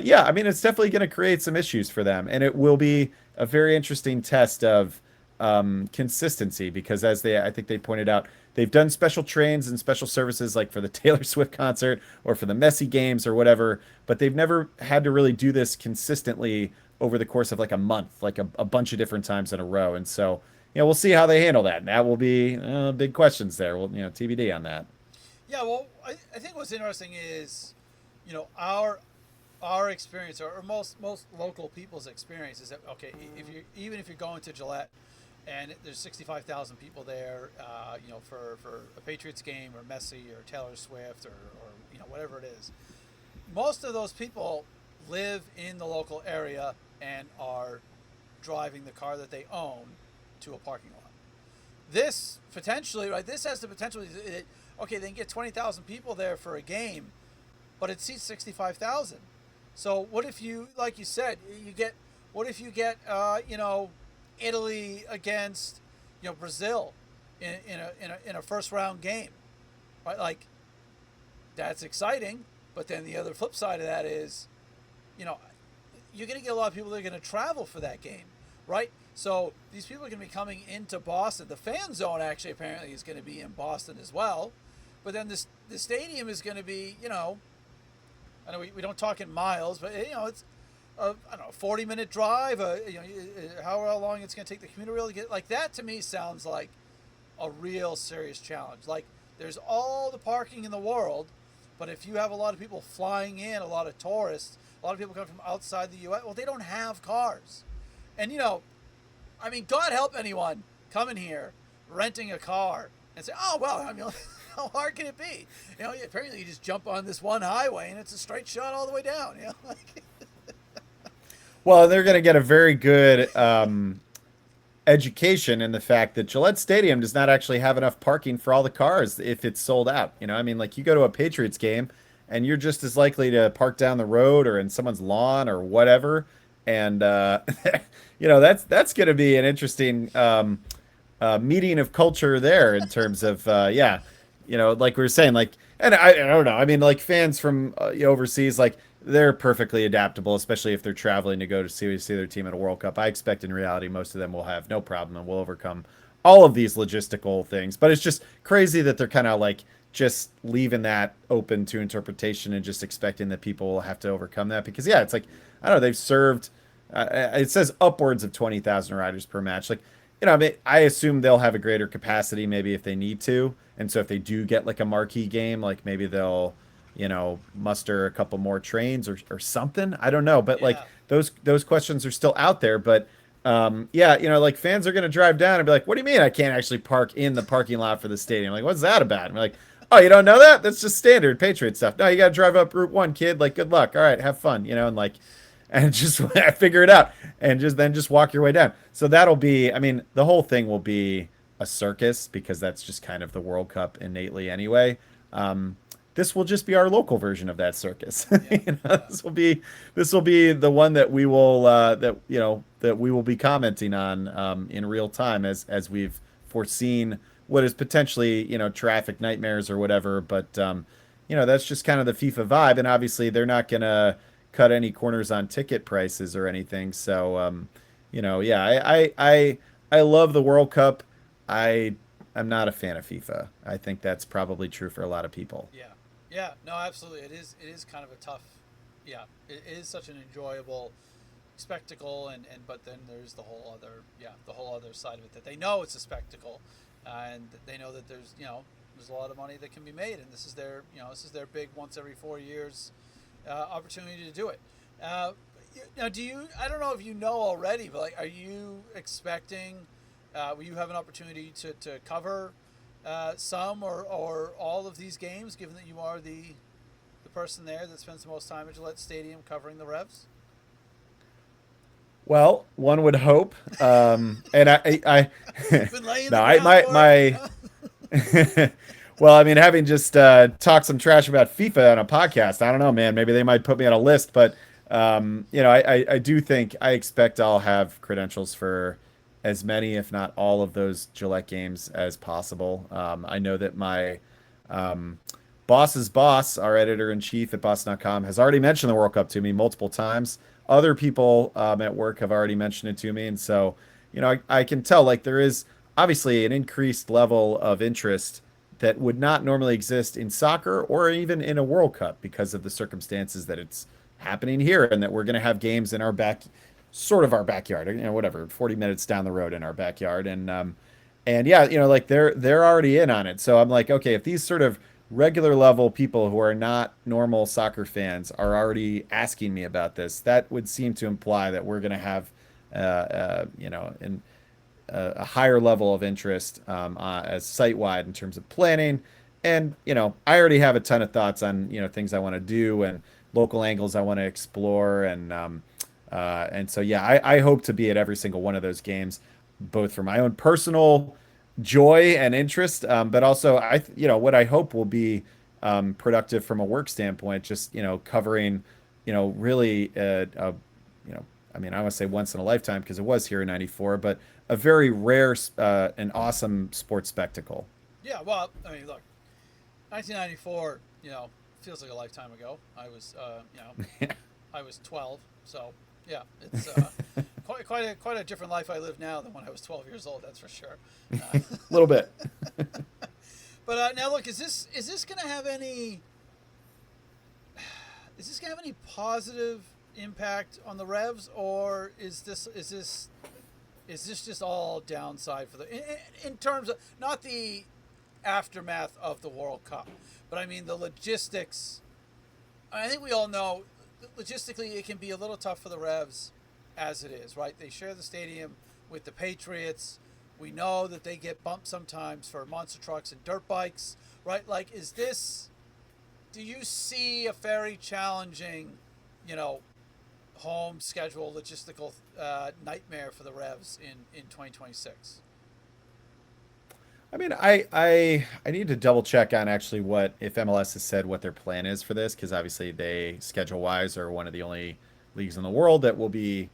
yeah, I mean, it's definitely going to create some issues for them. And it will be a very interesting test of consistency because I think they pointed out, they've done special trains and special services like for the Taylor Swift concert or for the Messi games or whatever, but they've never had to really do this consistently over the course of like a month, like a bunch of different times in a row. And so, we'll see how they handle that. And that will be big questions there. Well, TBD on that. Yeah, well, I think what's interesting is, our experience or most local people's experience is that okay, if you're going to Gillette and there's 65,000 people there, for a Patriots game or Messi or Taylor Swift or whatever it is, most of those people live in the local area and are driving the car that they own to a parking lot. This potentially, right? This has the potential. Okay, they can get 20,000 people there for a game, but it seats 65,000. So what if you, like you said, what if you get, Italy against, Brazil in a first round game, right? Like, that's exciting. But then the other flip side of that is, you're going to get a lot of people that are going to travel for that game, right? So these people are going to be coming into Boston. The fan zone actually apparently is going to be in Boston as well. But then the stadium is going to be, I know we don't talk in miles, but it's a 40-minute drive. However long it's going to take the commuter rail to get like that. To me, sounds like a real serious challenge. Like there's all the parking in the world, but if you have a lot of people flying in, a lot of tourists, a lot of people coming from outside the U.S., well, they don't have cars, and I mean, God help anyone coming here renting a car and say, oh well, I mean. How hard can it be? Apparently you just jump on this one highway and it's a straight shot all the way down. Well, they're going to get a very good education in the fact that Gillette Stadium does not actually have enough parking for all the cars if it's sold out. I mean, like you go to a Patriots game and you're just as likely to park down the road or in someone's lawn or whatever. And, that's going to be an interesting meeting of culture there in terms of, yeah. Like we were saying, like, and I don't know. I mean, like fans from overseas, like they're perfectly adaptable, especially if they're traveling to go to see their team at a World Cup. I expect in reality, most of them will have no problem and will overcome all of these logistical things. But it's just crazy that they're kind of like just leaving that open to interpretation and just expecting that people will have to overcome that. Because yeah, it's like, I don't know, they've served, it says upwards of 20,000 riders per match. Like, I mean, I assume they'll have a greater capacity maybe if they need to. And so if they do get like a marquee game, like maybe they'll, muster a couple more trains or something. I don't know. But like those questions are still out there. But yeah, like fans are going to drive down and be like, what do you mean I can't actually park in the parking lot for the stadium? Like, what's that about? And we're like, oh, you don't know that? That's just standard Patriot stuff. No, you got to drive up Route 1, kid. Like, good luck. All right, have fun, and like, and just figure it out and just walk your way down. So that'll be, I mean, the whole thing will be a circus because that's just kind of the World Cup innately anyway. This will just be our local version of that circus. This will be the one that we will that we will be commenting on in real time as we've foreseen what is potentially traffic nightmares or whatever. But that's just kind of the FIFA vibe. And obviously, they're not gonna cut any corners on ticket prices or anything. So, yeah, I love the World Cup. I I'm not a fan of FIFA. I think that's probably true for a lot of people. Yeah, yeah, no, absolutely. It is kind of a tough. Yeah, it is such an enjoyable spectacle, and but then there's the whole other side of it that they know it's a spectacle, and they know that there's a lot of money that can be made, and this is their big once every 4 years opportunity to do it. Uh, Now, I don't know if you know already, but like, are you expecting? Will you have an opportunity to cover some or all of these games, given that you are the person there that spends the most time at Gillette Stadium covering the Revs? Well, one would hope. And You've been laying no, the I groundwork. well, I mean, having just talked some trash about FIFA on a podcast, I don't know, man. Maybe they might put me on a list, but I do think I expect I'll have credentials for as many, if not all, of those Gillette games as possible. I know that my um, boss's boss, our editor in chief at Boston.com, has already mentioned the World Cup to me multiple times. Other people at work have already mentioned it to me, and so I can tell like there is obviously an increased level of interest that would not normally exist in soccer or even in a World Cup because of the circumstances that it's happening here and that we're going to have games in sort of our backyard, whatever, 40 minutes down the road in our backyard. And yeah, like they're already in on it. So I'm like, okay, if these sort of regular level people who are not normal soccer fans are already asking me about this, that would seem to imply that we're going to have, in a higher level of interest as site wide in terms of planning. And I already have a ton of thoughts on things I want to do and local angles I want to explore, and so yeah, I hope to be at every single one of those games, both for my own personal joy and interest, but also what I hope will be productive from a work standpoint, just covering really I mean, I want to say once in a lifetime because it was here in '94, but a very rare and awesome sports spectacle. Yeah, well, I mean, look, 1994, feels like a lifetime ago. I was 12, so yeah, it's quite a different life I live now than when I was 12 years old. That's for sure. A little bit. But now, look, is this going to have any? Is this going to have any positive impact on the Revs, or is this just all downside for in terms of not the aftermath of the World Cup, but I mean the logistics. I think we all know logistically it can be a little tough for the Revs as it is, right? They share the stadium with the Patriots. We know that they get bumped sometimes for monster trucks and dirt bikes, right? Like, do you see a very challenging, home schedule logistical nightmare for the Revs in 2026? I mean, I need to double check on actually what if MLS has said what their plan is for this because obviously they schedule wise are one of the only leagues in the world that will be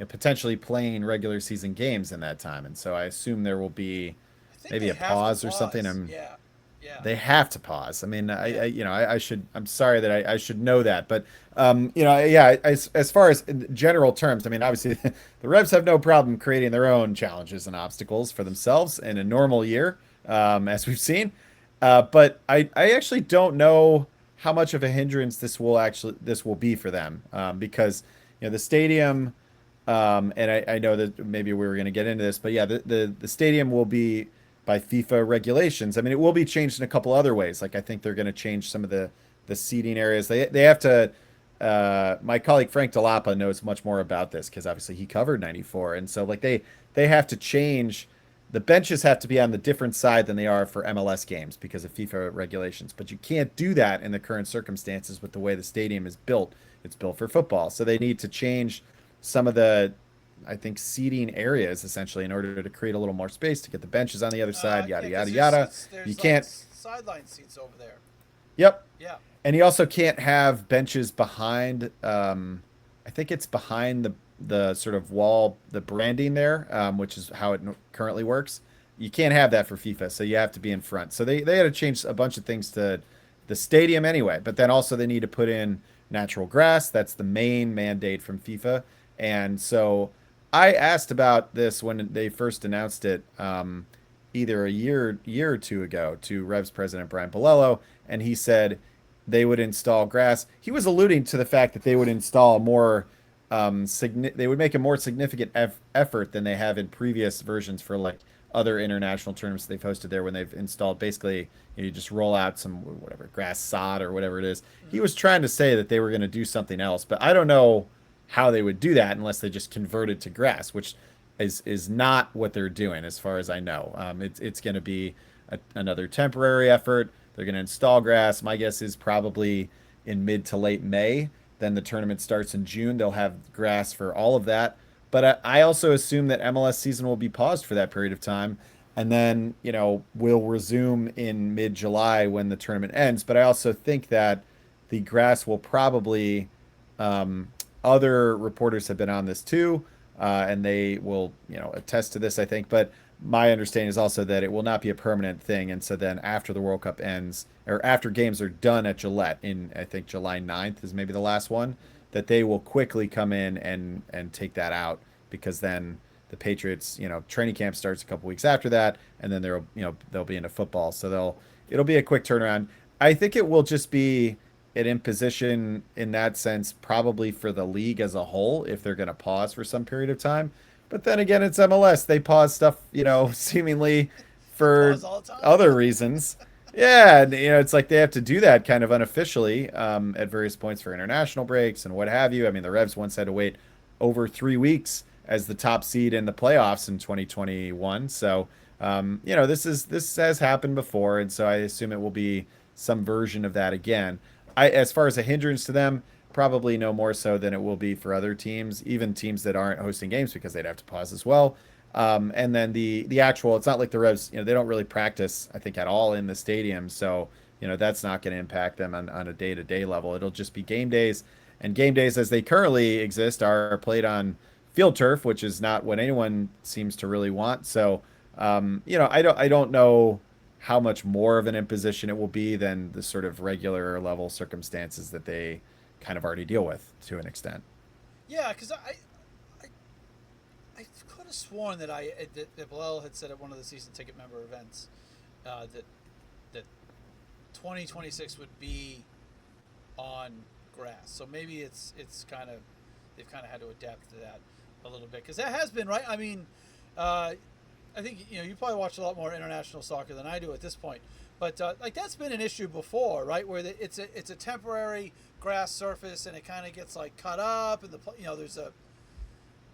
potentially playing regular season games in that time, and so I assume there will be I think maybe they a have to pause or something. pause. Yeah, yeah, They have to pause. I mean, yeah. I should. I'm sorry that I should know that, but yeah. As far as in general terms, I mean, obviously, the Revs have no problem creating their own challenges and obstacles for themselves in a normal year, as we've seen. But I actually don't know how much of a hindrance this will be for them, because the stadium, and I know that maybe we were going to get into this, but yeah, the stadium will be by FIFA regulations. I mean, it will be changed in a couple other ways. Like I think they're going to change some of the seating areas. They have to. My colleague Frank Delapa knows much more about this because obviously he covered '94, and so like they have to change. The benches have to be on the different side than they are for MLS games because of FIFA regulations. But you can't do that in the current circumstances with the way the stadium is built. It's built for football, so they need to change some of the I think seating areas essentially in order to create a little more space to get the benches on the other side, Yeah, yada because yada there's yada. seats. You There's like can't. sideline seats over there. Yep. Yeah. And you also can't have benches behind. I think it's behind the sort of wall, the branding there, which is how it currently works. You can't have that for FIFA, so you have to be in front. So they had to change a bunch of things to the stadium anyway. But then also they need to put in natural grass. That's the main mandate from FIFA. And so I asked about this when they first announced it, either a year or two ago, to Revs president Brian Palello, and he said they would install grass. He was alluding to the fact that they would install more, they would make a more significant effort than they have in previous versions for like other international tournaments they've hosted there, when they've installed basically, you just roll out some whatever grass sod or whatever it is. He was trying to say that they were going to do something else, but I don't know how they would do that unless they just converted to grass, which is not what they're doing as far as I know. It's going to be another temporary effort. They're going to install grass. My guess is probably in mid to late May. Then the tournament starts in June. They'll have grass for all of that. But I also assume that MLS season will be paused for that period of time. And then, we'll resume in mid-July when the tournament ends. But I also think that the grass will probably, other reporters have been on this too, and they will, attest to this, I think. But my understanding is also that it will not be a permanent thing. And so then after the World Cup ends, or after games are done at Gillette in, I think, July 9th is maybe the last one, that they will quickly come in and take that out, because then the Patriots, training camp starts a couple weeks after that, and then they'll be into football. So it'll be a quick turnaround. I think it will just be an imposition in that sense, probably for the league as a whole, if they're going to pause for some period of time. But then again, it's MLS. They pause stuff, seemingly for other reasons. Yeah, and, it's like they have to do that kind of unofficially, at various points for international breaks and what have you. I mean, the Revs once had to wait over 3 weeks as the top seed in the playoffs in 2021. So, this has happened before, and so I assume it will be some version of that again. As far as a hindrance to them, probably no more so than it will be for other teams, even teams that aren't hosting games, because they'd have to pause as well. And then the actual, it's not like the Revs, they don't really practice, I think, at all in the stadium. So, that's not going to impact them on a day-to-day level. It'll just be game days. And game days as they currently exist are played on field turf, which is not what anyone seems to really want. So, I don't know how much more of an imposition it will be than the sort of regular level circumstances that they kind of already deal with to an extent. Yeah, because I could have sworn that that Bilal had said at one of the season ticket member events, that 2026 would be on grass. So maybe it's kind of, they've kind of had to adapt to that a little bit, because that has been, right. I mean, I think you probably watch a lot more international soccer than I do at this point, but that's been an issue before, right? Where it's a temporary grass surface, and it kind of gets like cut up, and there's a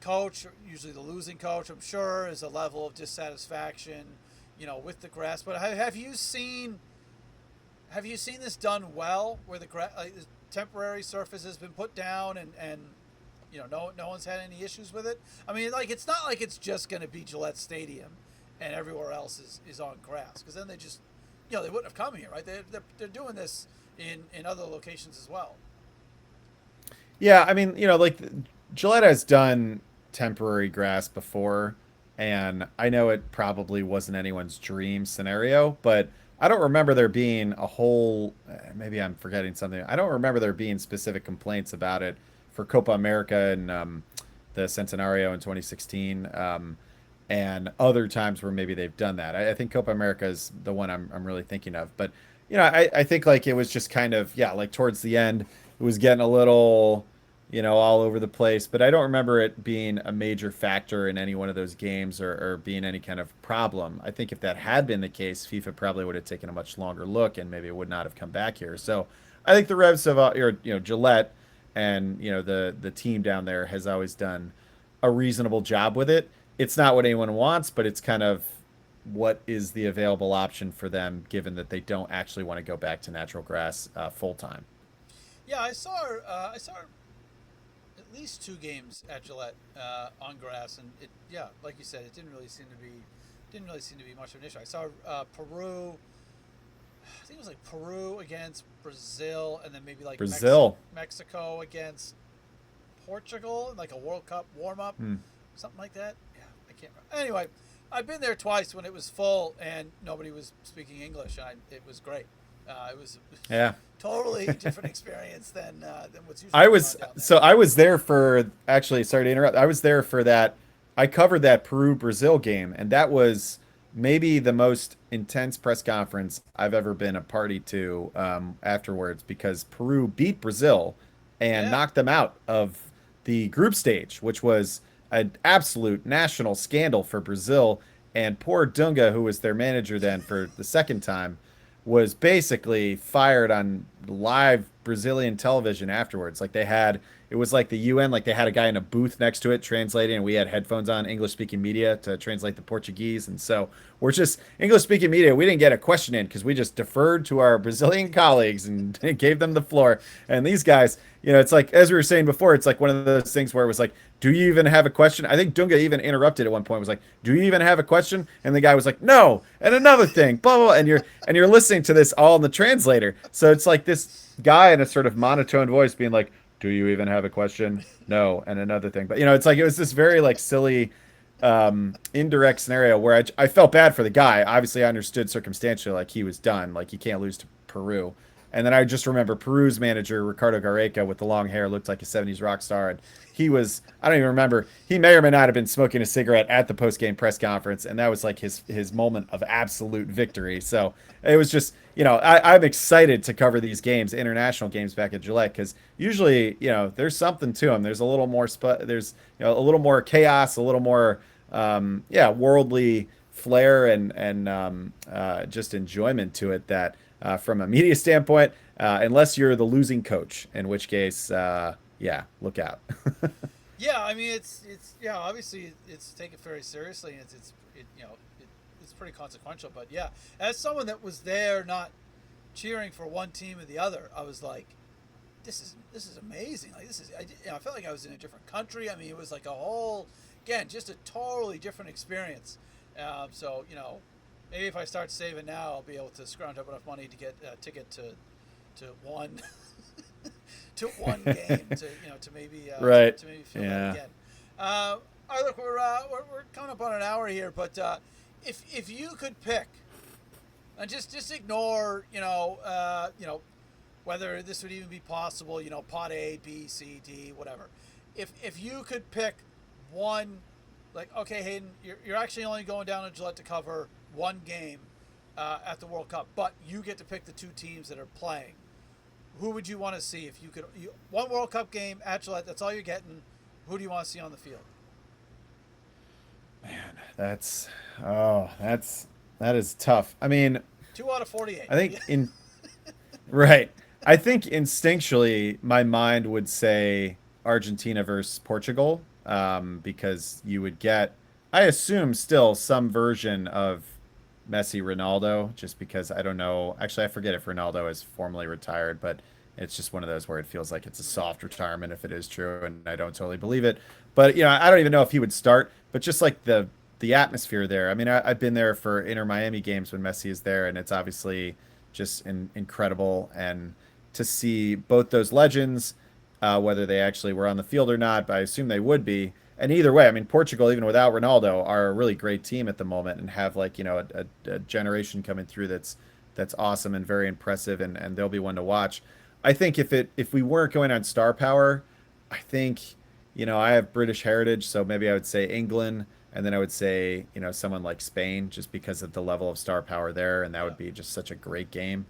coach, usually the losing coach, I'm sure, is a level of dissatisfaction, with the grass. But have you seen this done well, where the temporary surface has been put down, and no one's had any issues with it? I mean, it's not like it's just going to be Gillette Stadium and everywhere else is on grass, because then they just, they wouldn't have come here, right? They're doing this in other locations as well. Yeah, I mean, Gillette has done temporary grass before, and I know it probably wasn't anyone's dream scenario, but I don't remember there being a whole, maybe I'm forgetting something. I don't remember there being specific complaints about it for Copa America and the Centenario in 2016, and other times where maybe they've done that. I think Copa America is the one I'm really thinking of. But, I think it was just kind of, towards the end, it was getting a little, all over the place. But I don't remember it being a major factor in any one of those games, or being any kind of problem. I think if that had been the case, FIFA probably would have taken a much longer look, and maybe it would not have come back here. So I think the Revs have, Gillette, and the team down there has always done a reasonable job with it. It's not what anyone wants, but it's kind of what is the available option for them, given that they don't actually want to go back to natural grass full time. Yeah, I saw at least 2 games at Gillette on grass, and like you said, it didn't really seem to be much of an issue. I saw Peru. I think it was like Peru against Brazil, and then maybe like Brazil, Mexico against Portugal, like a World Cup warm-up, something like that. Yeah, I can't remember. Anyway, I've been there twice when it was full and nobody was speaking English, and it was great. It was Yeah. totally different experience than what's usually I going on was down there. so I was there for actually sorry to interrupt. I was there for that. I covered that Peru Brazil game, and that was maybe the most intense press conference I've ever been a party to afterwards because Peru beat Brazil and Yeah. knocked them out of the group stage, which was an absolute national scandal for Brazil. And poor Dunga, who was their manager then for the second time, was basically fired on live Brazilian television afterwards. Like they had, it was like the UN, like they had a guy in a booth next to it translating, and we had headphones on, English speaking media to translate the Portuguese. And so we're just English speaking media. We didn't get a question in because we just deferred to our Brazilian colleagues and gave them the floor. And these guys, it's like, as we were saying before, it's like one of those things where it was like, do you even have a question? I think Dunga even interrupted at one point, was like, do you even have a question? And the guy was like, no. And another thing, blah, blah, blah. And you're listening to this all in the translator. So it's like this guy in a sort of monotone voice being like, do you even have a question? No. And another thing. But it's like, it was this very like silly, indirect scenario where I felt bad for the guy. Obviously I understood circumstantially, like he was done, like you can't lose to Peru. And then I just remember Peru's manager, Ricardo Gareca, with the long hair, looked like a 70s rock star. And he was, I don't even remember, he may or may not have been smoking a cigarette at the post-game press conference. And that was like his moment of absolute victory. So it was just, I'm excited to cover these games, international games back at Gillette, because usually, there's something to them. There's a little more, there's, a little more chaos, a little more, worldly flair and just enjoyment to it that, from a media standpoint, unless you're the losing coach, in which case, look out. Yeah, I mean it's yeah, obviously it's taken very seriously, and it's pretty consequential. But yeah, as someone that was there, not cheering for one team or the other, I was like, this is amazing. Like I felt like I was in a different country. I mean, it was like a whole, again, just a totally different experience. So maybe if I start saving now, I'll be able to scrounge up enough money to get a ticket to one to one game to maybe Right. to maybe feel that Yeah. again. All right, look, we're coming up on an hour here, but if you could pick, and just ignore whether this would even be possible, pot A, B, C, D, whatever. If you could pick one, like, okay, Hayden, you're actually only going down to Gillette to cover one game at the World Cup, but you get to pick the two teams that are playing. Who would you want to see if you could? One World Cup game at Gillette, that's all you're getting. Who do you want to see on the field? Man, that is tough. I mean, 2 out of 48. I think right. I think instinctually my mind would say Argentina versus Portugal, because you would get, I assume, still some version of Messi Ronaldo, just because I don't know. Actually, I forget if Ronaldo is formally retired, but it's just one of those where it feels like it's a soft retirement if it is true, and I don't totally believe it. But I don't even know if he would start. But just like the atmosphere there. I mean, I've been there for Inter Miami games when Messi is there, and it's obviously just incredible. And to see both those legends, whether they actually were on the field or not, but I assume they would be. And either way, I mean, Portugal, even without Ronaldo, are a really great team at the moment and have like, a generation coming through that's awesome and very impressive, and they'll be one to watch. I think if we weren't going on star power, I think, I have British heritage, so maybe I would say England, and then I would say, someone like Spain, just because of the level of star power there, and that would be just such a great game.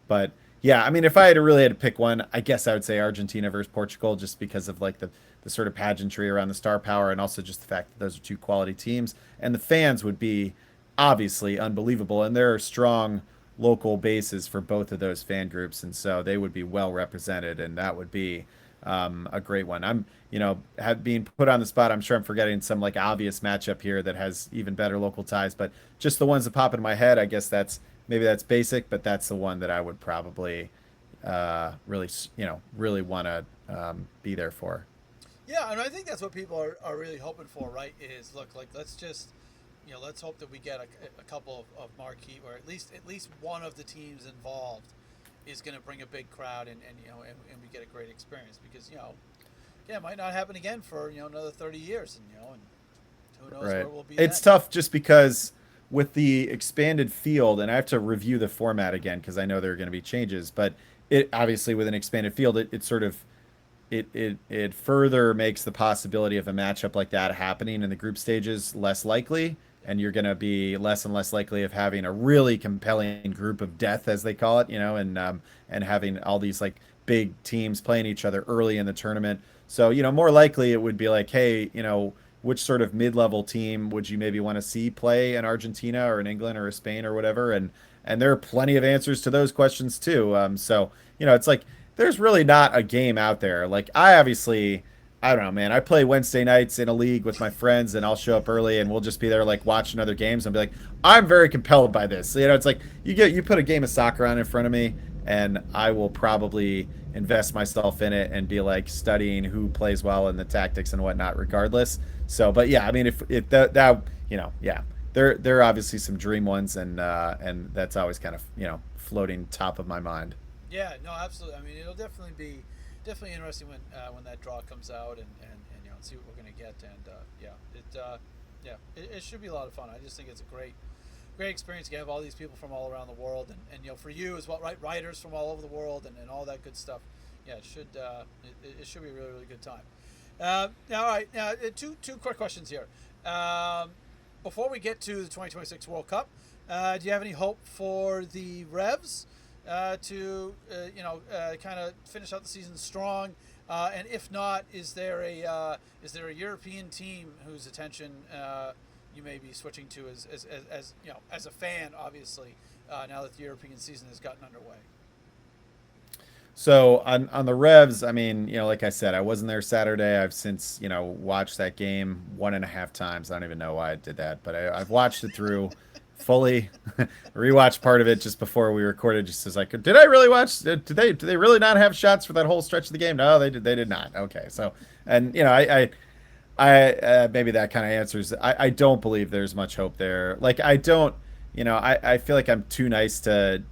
But yeah, I mean, if I really had to pick one, I guess I would say Argentina versus Portugal, just because of like the sort of pageantry around the star power, and also just the fact that those are two quality teams, and the fans would be obviously unbelievable, and there are strong local bases for both of those fan groups, and so they would be well represented, and that would be a great one. I'm, have being put on the spot. I'm sure I'm forgetting some like obvious matchup here that has even better local ties, but just the ones that pop into my head. I guess maybe that's basic, but that's the one that I would probably really want to be there for. Yeah, and I think that's what people are really hoping for, right? Is look, like, let's just, let's hope that we get a couple of marquee, or at least one of the teams involved is going to bring a big crowd, and we get a great experience, because yeah, it might not happen again for another 30 years, and who knows Right. where we'll be. It's then. tough just because with the expanded field, and I have to review the format again because I know there are going to be changes, but it obviously with an expanded field, it sort of it further makes the possibility of a matchup like that happening in the group stages less likely, and you're going to be less and less likely of having a really compelling group of death, as they call it, and having all these like big teams playing each other early in the tournament. So, more likely it would be like, hey, which sort of mid-level team would you maybe want to see play in Argentina or in England or Spain or whatever, and there are plenty of answers to those questions too. So it's like there's really not a game out there. Like I don't know, man. I play Wednesday nights in a league with my friends, and I'll show up early, and we'll just be there like watching other games, and be like, I'm very compelled by this. It's like you put a game of soccer on in front of me, and I will probably invest myself in it and be like studying who plays well and the tactics and whatnot, regardless. So, but yeah, I mean, if that yeah, there are obviously some dream ones, and that's always kind of floating top of my mind. Yeah, no, absolutely. I mean, it'll definitely be interesting when that draw comes out, and see what we're gonna get. And it should be a lot of fun. I just think it's a great experience to have all these people from all around the world, and for you as well, right? Writers from all over the world, and all that good stuff. Yeah, it should be a really good time. Now, all right, now two quick questions here. Before we get to the 2026 World Cup, do you have any hope for the Revs to kind of finish out the season strong? And if not, is there a European team whose attention you may be switching to as a fan, obviously, now that the European season has gotten underway? So on the Revs, I mean, like I said, I wasn't there Saturday. I've since watched that game 1.5 times. I don't even know why I did that, but I've watched it through fully. Rewatched part of it just before we recorded, just as like, did I really watch? Did they really not have shots for that whole stretch of the game? No, they did. They did not. Okay, so and I maybe that kind of answers. I don't believe there's much hope there. Like I don't. I feel like I'm too nice to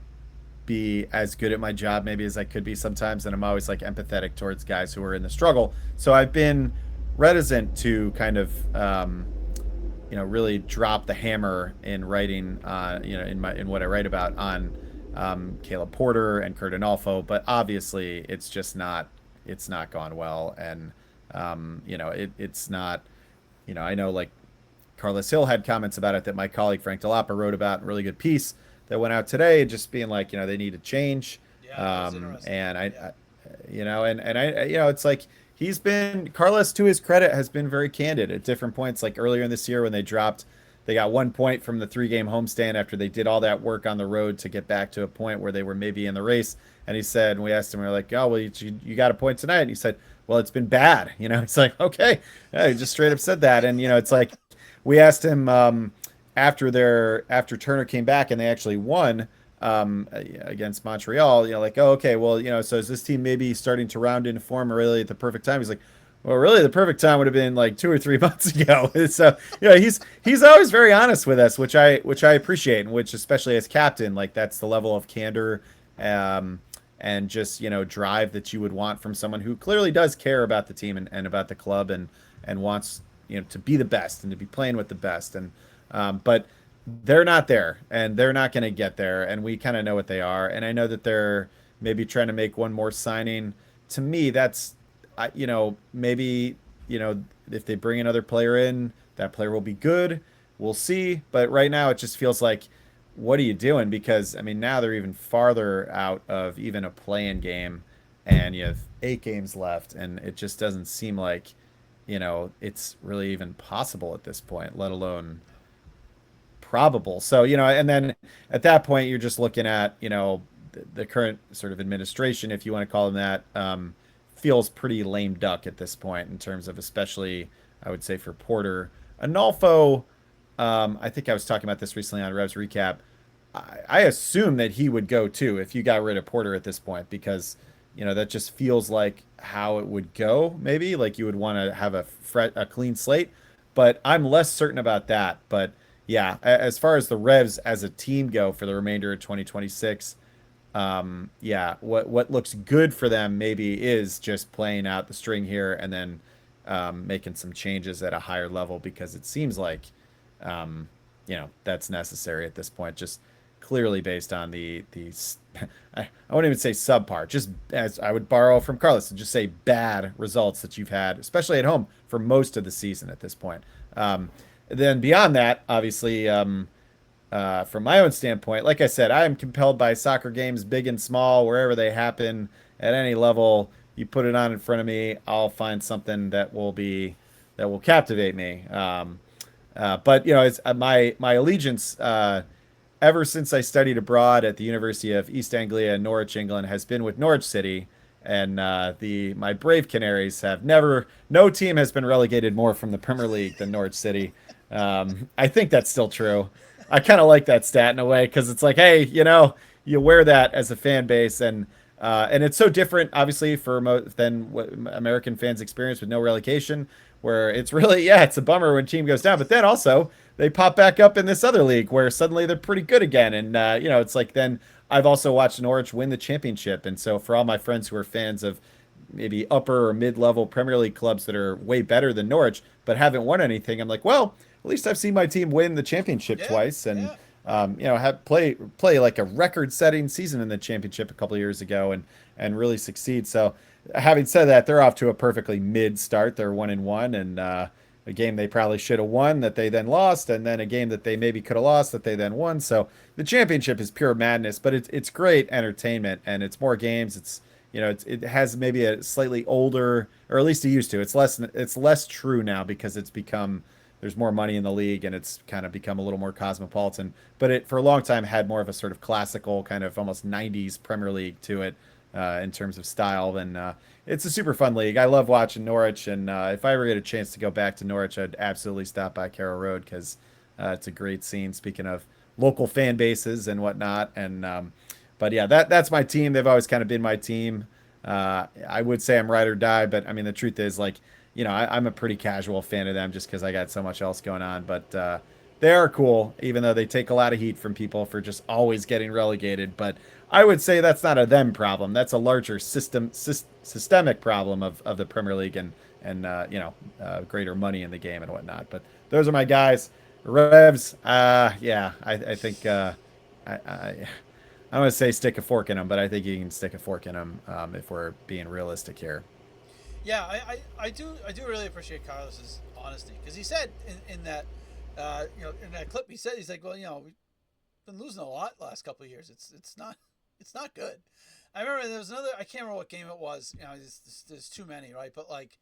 be as good at my job maybe as I could be sometimes, and I'm always like empathetic towards guys who are in the struggle. So I've been reticent to kind of really drop the hammer in writing in what I write about on Caleb Porter and Kurt Analfo, but obviously it's not gone well, and it's not. I know like Carlos Hill had comments about it that my colleague Frank Delapa wrote about in a really good piece that went out today, just being like, they need to change. Yeah, interesting. And it's like Carlos, to his credit, has been very candid at different points. Like earlier in this year when they got 1 point from the 3-game homestand after they did all that work on the road to get back to a point where they were maybe in the race. And he said, and we asked him, we were like, oh, well, you got a point tonight. And he said, well, it's been bad. It's like, okay. Yeah, he just straight up said that. And, it's like, we asked him, after Turner came back and they actually won against Montreal, like, oh, okay, well, so is this team maybe starting to round into form really at the perfect time? He's like, well, really, the perfect time would have been like 2 or 3 months ago. So, he's always very honest with us, which I appreciate, and which, especially as captain, like that's the level of candor and just drive that you would want from someone who clearly does care about the team and about the club and wants to be the best and to be playing with the best. And but they're not there, and they're not going to get there, and we kind of know what they are. And I know that they're maybe trying to make one more signing. To me, that's maybe if they bring another player in, that player will be good. We'll see. But right now, it just feels like, what are you doing? Because I mean, now they're even farther out of even a play-in game, and you have 8 games left, and it just doesn't seem like it's really even possible at this point, let alone probable. So, and then at that point, you're just looking at, the current sort of administration, if you want to call them that, feels pretty lame duck at this point in terms of, especially, I would say, for Porter. Analfo, I think I was talking about this recently on Revs Recap. I assume that he would go too if you got rid of Porter at this point, because, that just feels like how it would go, maybe. Like you would want to have a clean slate. But I'm less certain about that. But yeah, as far as the Revs as a team go for the remainder of 2026, what looks good for them maybe is just playing out the string here and then making some changes at a higher level, because it seems like that's necessary at this point. Just clearly based on the I wouldn't even say subpar, just as I would borrow from Carlos and just say bad results that you've had, especially at home for most of the season at this point. Um, then beyond that, obviously, from my own standpoint, like I said, I am compelled by soccer games, big and small, wherever they happen, at any level. You put it on in front of me, I'll find something that will captivate me. But it's my allegiance. Ever since I studied abroad at the University of East Anglia in Norwich, England, has been with Norwich City, and the my Brave Canaries have never. No team has been relegated more from the Premier League than Norwich City. I think that's still true. I kind of like that stat in a way because it's like, hey, you wear that as a fan base, and it's so different, obviously, than what American fans experience with no relegation, where it's really, yeah, it's a bummer when a team goes down, but then also they pop back up in this other league where suddenly they're pretty good again, and it's like then I've also watched Norwich win the championship, and so for all my friends who are fans of maybe upper or mid-level Premier League clubs that are way better than Norwich but haven't won anything, I'm like, well, at least I've seen my team win the championship twice, and have play like a record-setting season in the championship a couple of years ago, and really succeed. So, having said that, they're off to a perfectly mid start. They're 1-1, and a game they probably should have won that they then lost, and then a game that they maybe could have lost that they then won. So the championship is pure madness, but it's great entertainment, and it's more games. It has maybe a slightly older, or at least it used to. It's less true now because it's become there's more money in the league and it's kind of become a little more cosmopolitan. But it for a long time had more of a sort of classical kind of almost 90s Premier League to it in terms of style. And it's a super fun league. I love watching Norwich, and if I ever get a chance to go back to Norwich, I'd absolutely stop by Carrow Road because it's a great scene. Speaking of local fan bases and whatnot, and but yeah, that's my team. They've always kind of been my team. I would say I'm ride or die, but I mean the truth is like I'm a pretty casual fan of them just because I got so much else going on. But they are cool, even though they take a lot of heat from people for just always getting relegated. But I would say that's not a them problem. That's a larger systemic problem of the Premier League and greater money in the game and whatnot. But those are my guys. Revs, I think I want to say stick a fork in them, but I think you can stick a fork in them if we're being realistic here. Yeah, I do really appreciate Carlos's honesty because he said in that in that clip he's like, well, we've been losing a lot the last couple of years. It's not good. I remember there was another, I can't remember what game it was. There's too many, right? But like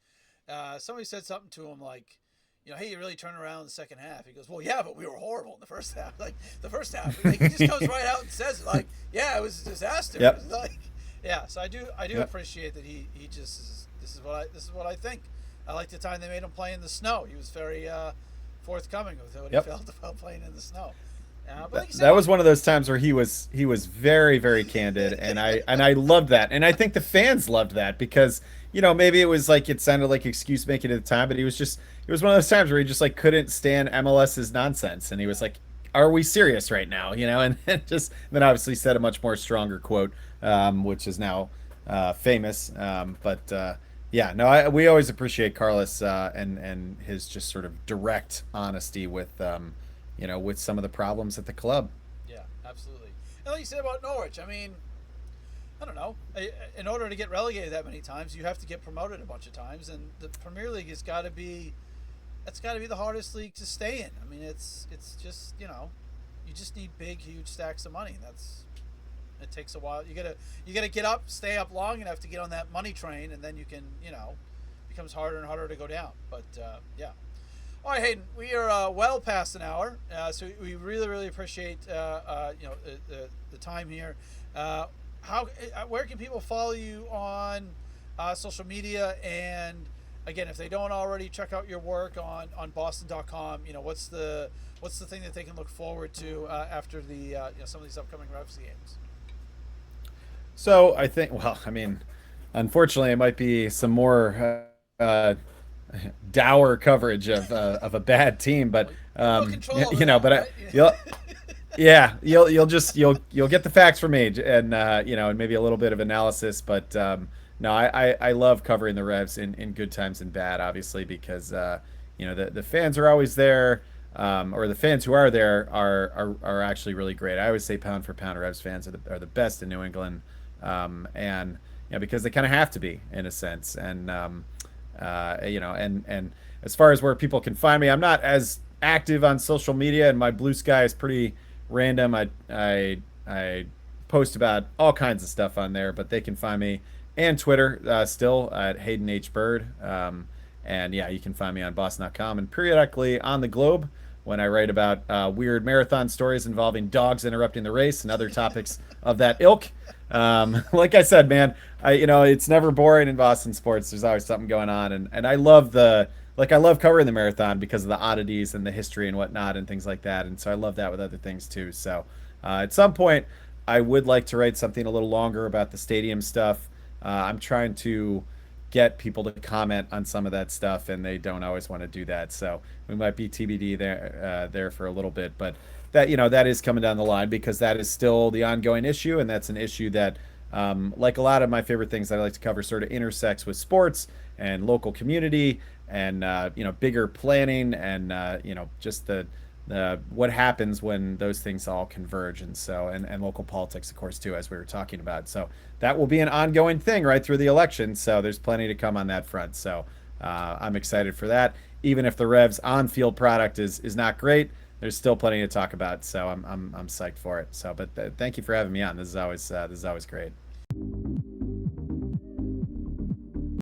somebody said something to him like, hey, you really turned around in the second half. He goes, well, yeah, but we were horrible in the first half. Like the first half, like, he just comes right out and says it. Like, yeah, it was a disaster. Yep. It was like, yeah. So I do appreciate that he just is, this is what I think. I like the time they made him play in the snow. He was very forthcoming with what he felt about playing in the snow. But like that was one of those times where he was very, very candid, and I loved that, and I think the fans loved that because maybe it was like it sounded like excuse making at the time, but it was one of those times where he just like couldn't stand MLS's nonsense, and he was like, "Are we serious right now?" And then obviously said a much more stronger quote, which is now famous. We always appreciate Carlos and his just sort of direct honesty with with some of the problems at the club. Yeah, absolutely. And like you said about Norwich, I mean, I don't know. In order to get relegated that many times, you have to get promoted a bunch of times, and the Premier League has got to be. That's got to be the hardest league to stay in. I mean, it's just you just need big, huge stacks of money. It takes a while. You gotta get up, stay up long enough to get on that money train, and then you can becomes harder and harder to go down. But yeah. All right, Hayden, we are well past an hour, so we really, really appreciate the time here. Where can people follow you on social media? And again, if they don't already, check out your work on Boston.com. What's the thing that they can look forward to after the some of these upcoming Revs games? So I think, well, I mean, unfortunately, it might be some more dour coverage of a bad team, but you'll get the facts from me, and and maybe a little bit of analysis, but no, I love covering the Revs in good times and bad, obviously, because the fans are always there. or the fans who are there are actually really great. I always say pound for pound, Revs fans are the best in New England, and because they kind of have to be in a sense. And and as far as where people can find me, I'm not as active on social media, and my blue sky is pretty random. I post about all kinds of stuff on there, but they can find me and Twitter still at Hayden H Bird. And yeah, you can find me on Boston.com and periodically on the Globe when I write about weird marathon stories involving dogs interrupting the race and other topics of that ilk. Like I said, man, it's never boring in Boston sports. There's always something going on, and I love I love covering the marathon because of the oddities and the history and whatnot and things like that. And so I love that with other things too. So at some point, I would like to write something a little longer about the stadium stuff. I'm trying to get people to comment on some of that stuff, and they don't always want to do that. So we might be TBD there for a little bit, but that is coming down the line because that is still the ongoing issue, and that's an issue that, like a lot of my favorite things that I like to cover, sort of intersects with sports and local community and bigger planning and just the what happens when those things all converge, and local politics, of course, too, as we were talking about. So that will be an ongoing thing right through the election. So there's plenty to come on that front. So I'm excited for that. Even if the Revs on-field product is not great, there's still plenty to talk about. So I'm psyched for it. So, but thank you for having me on. This is always great.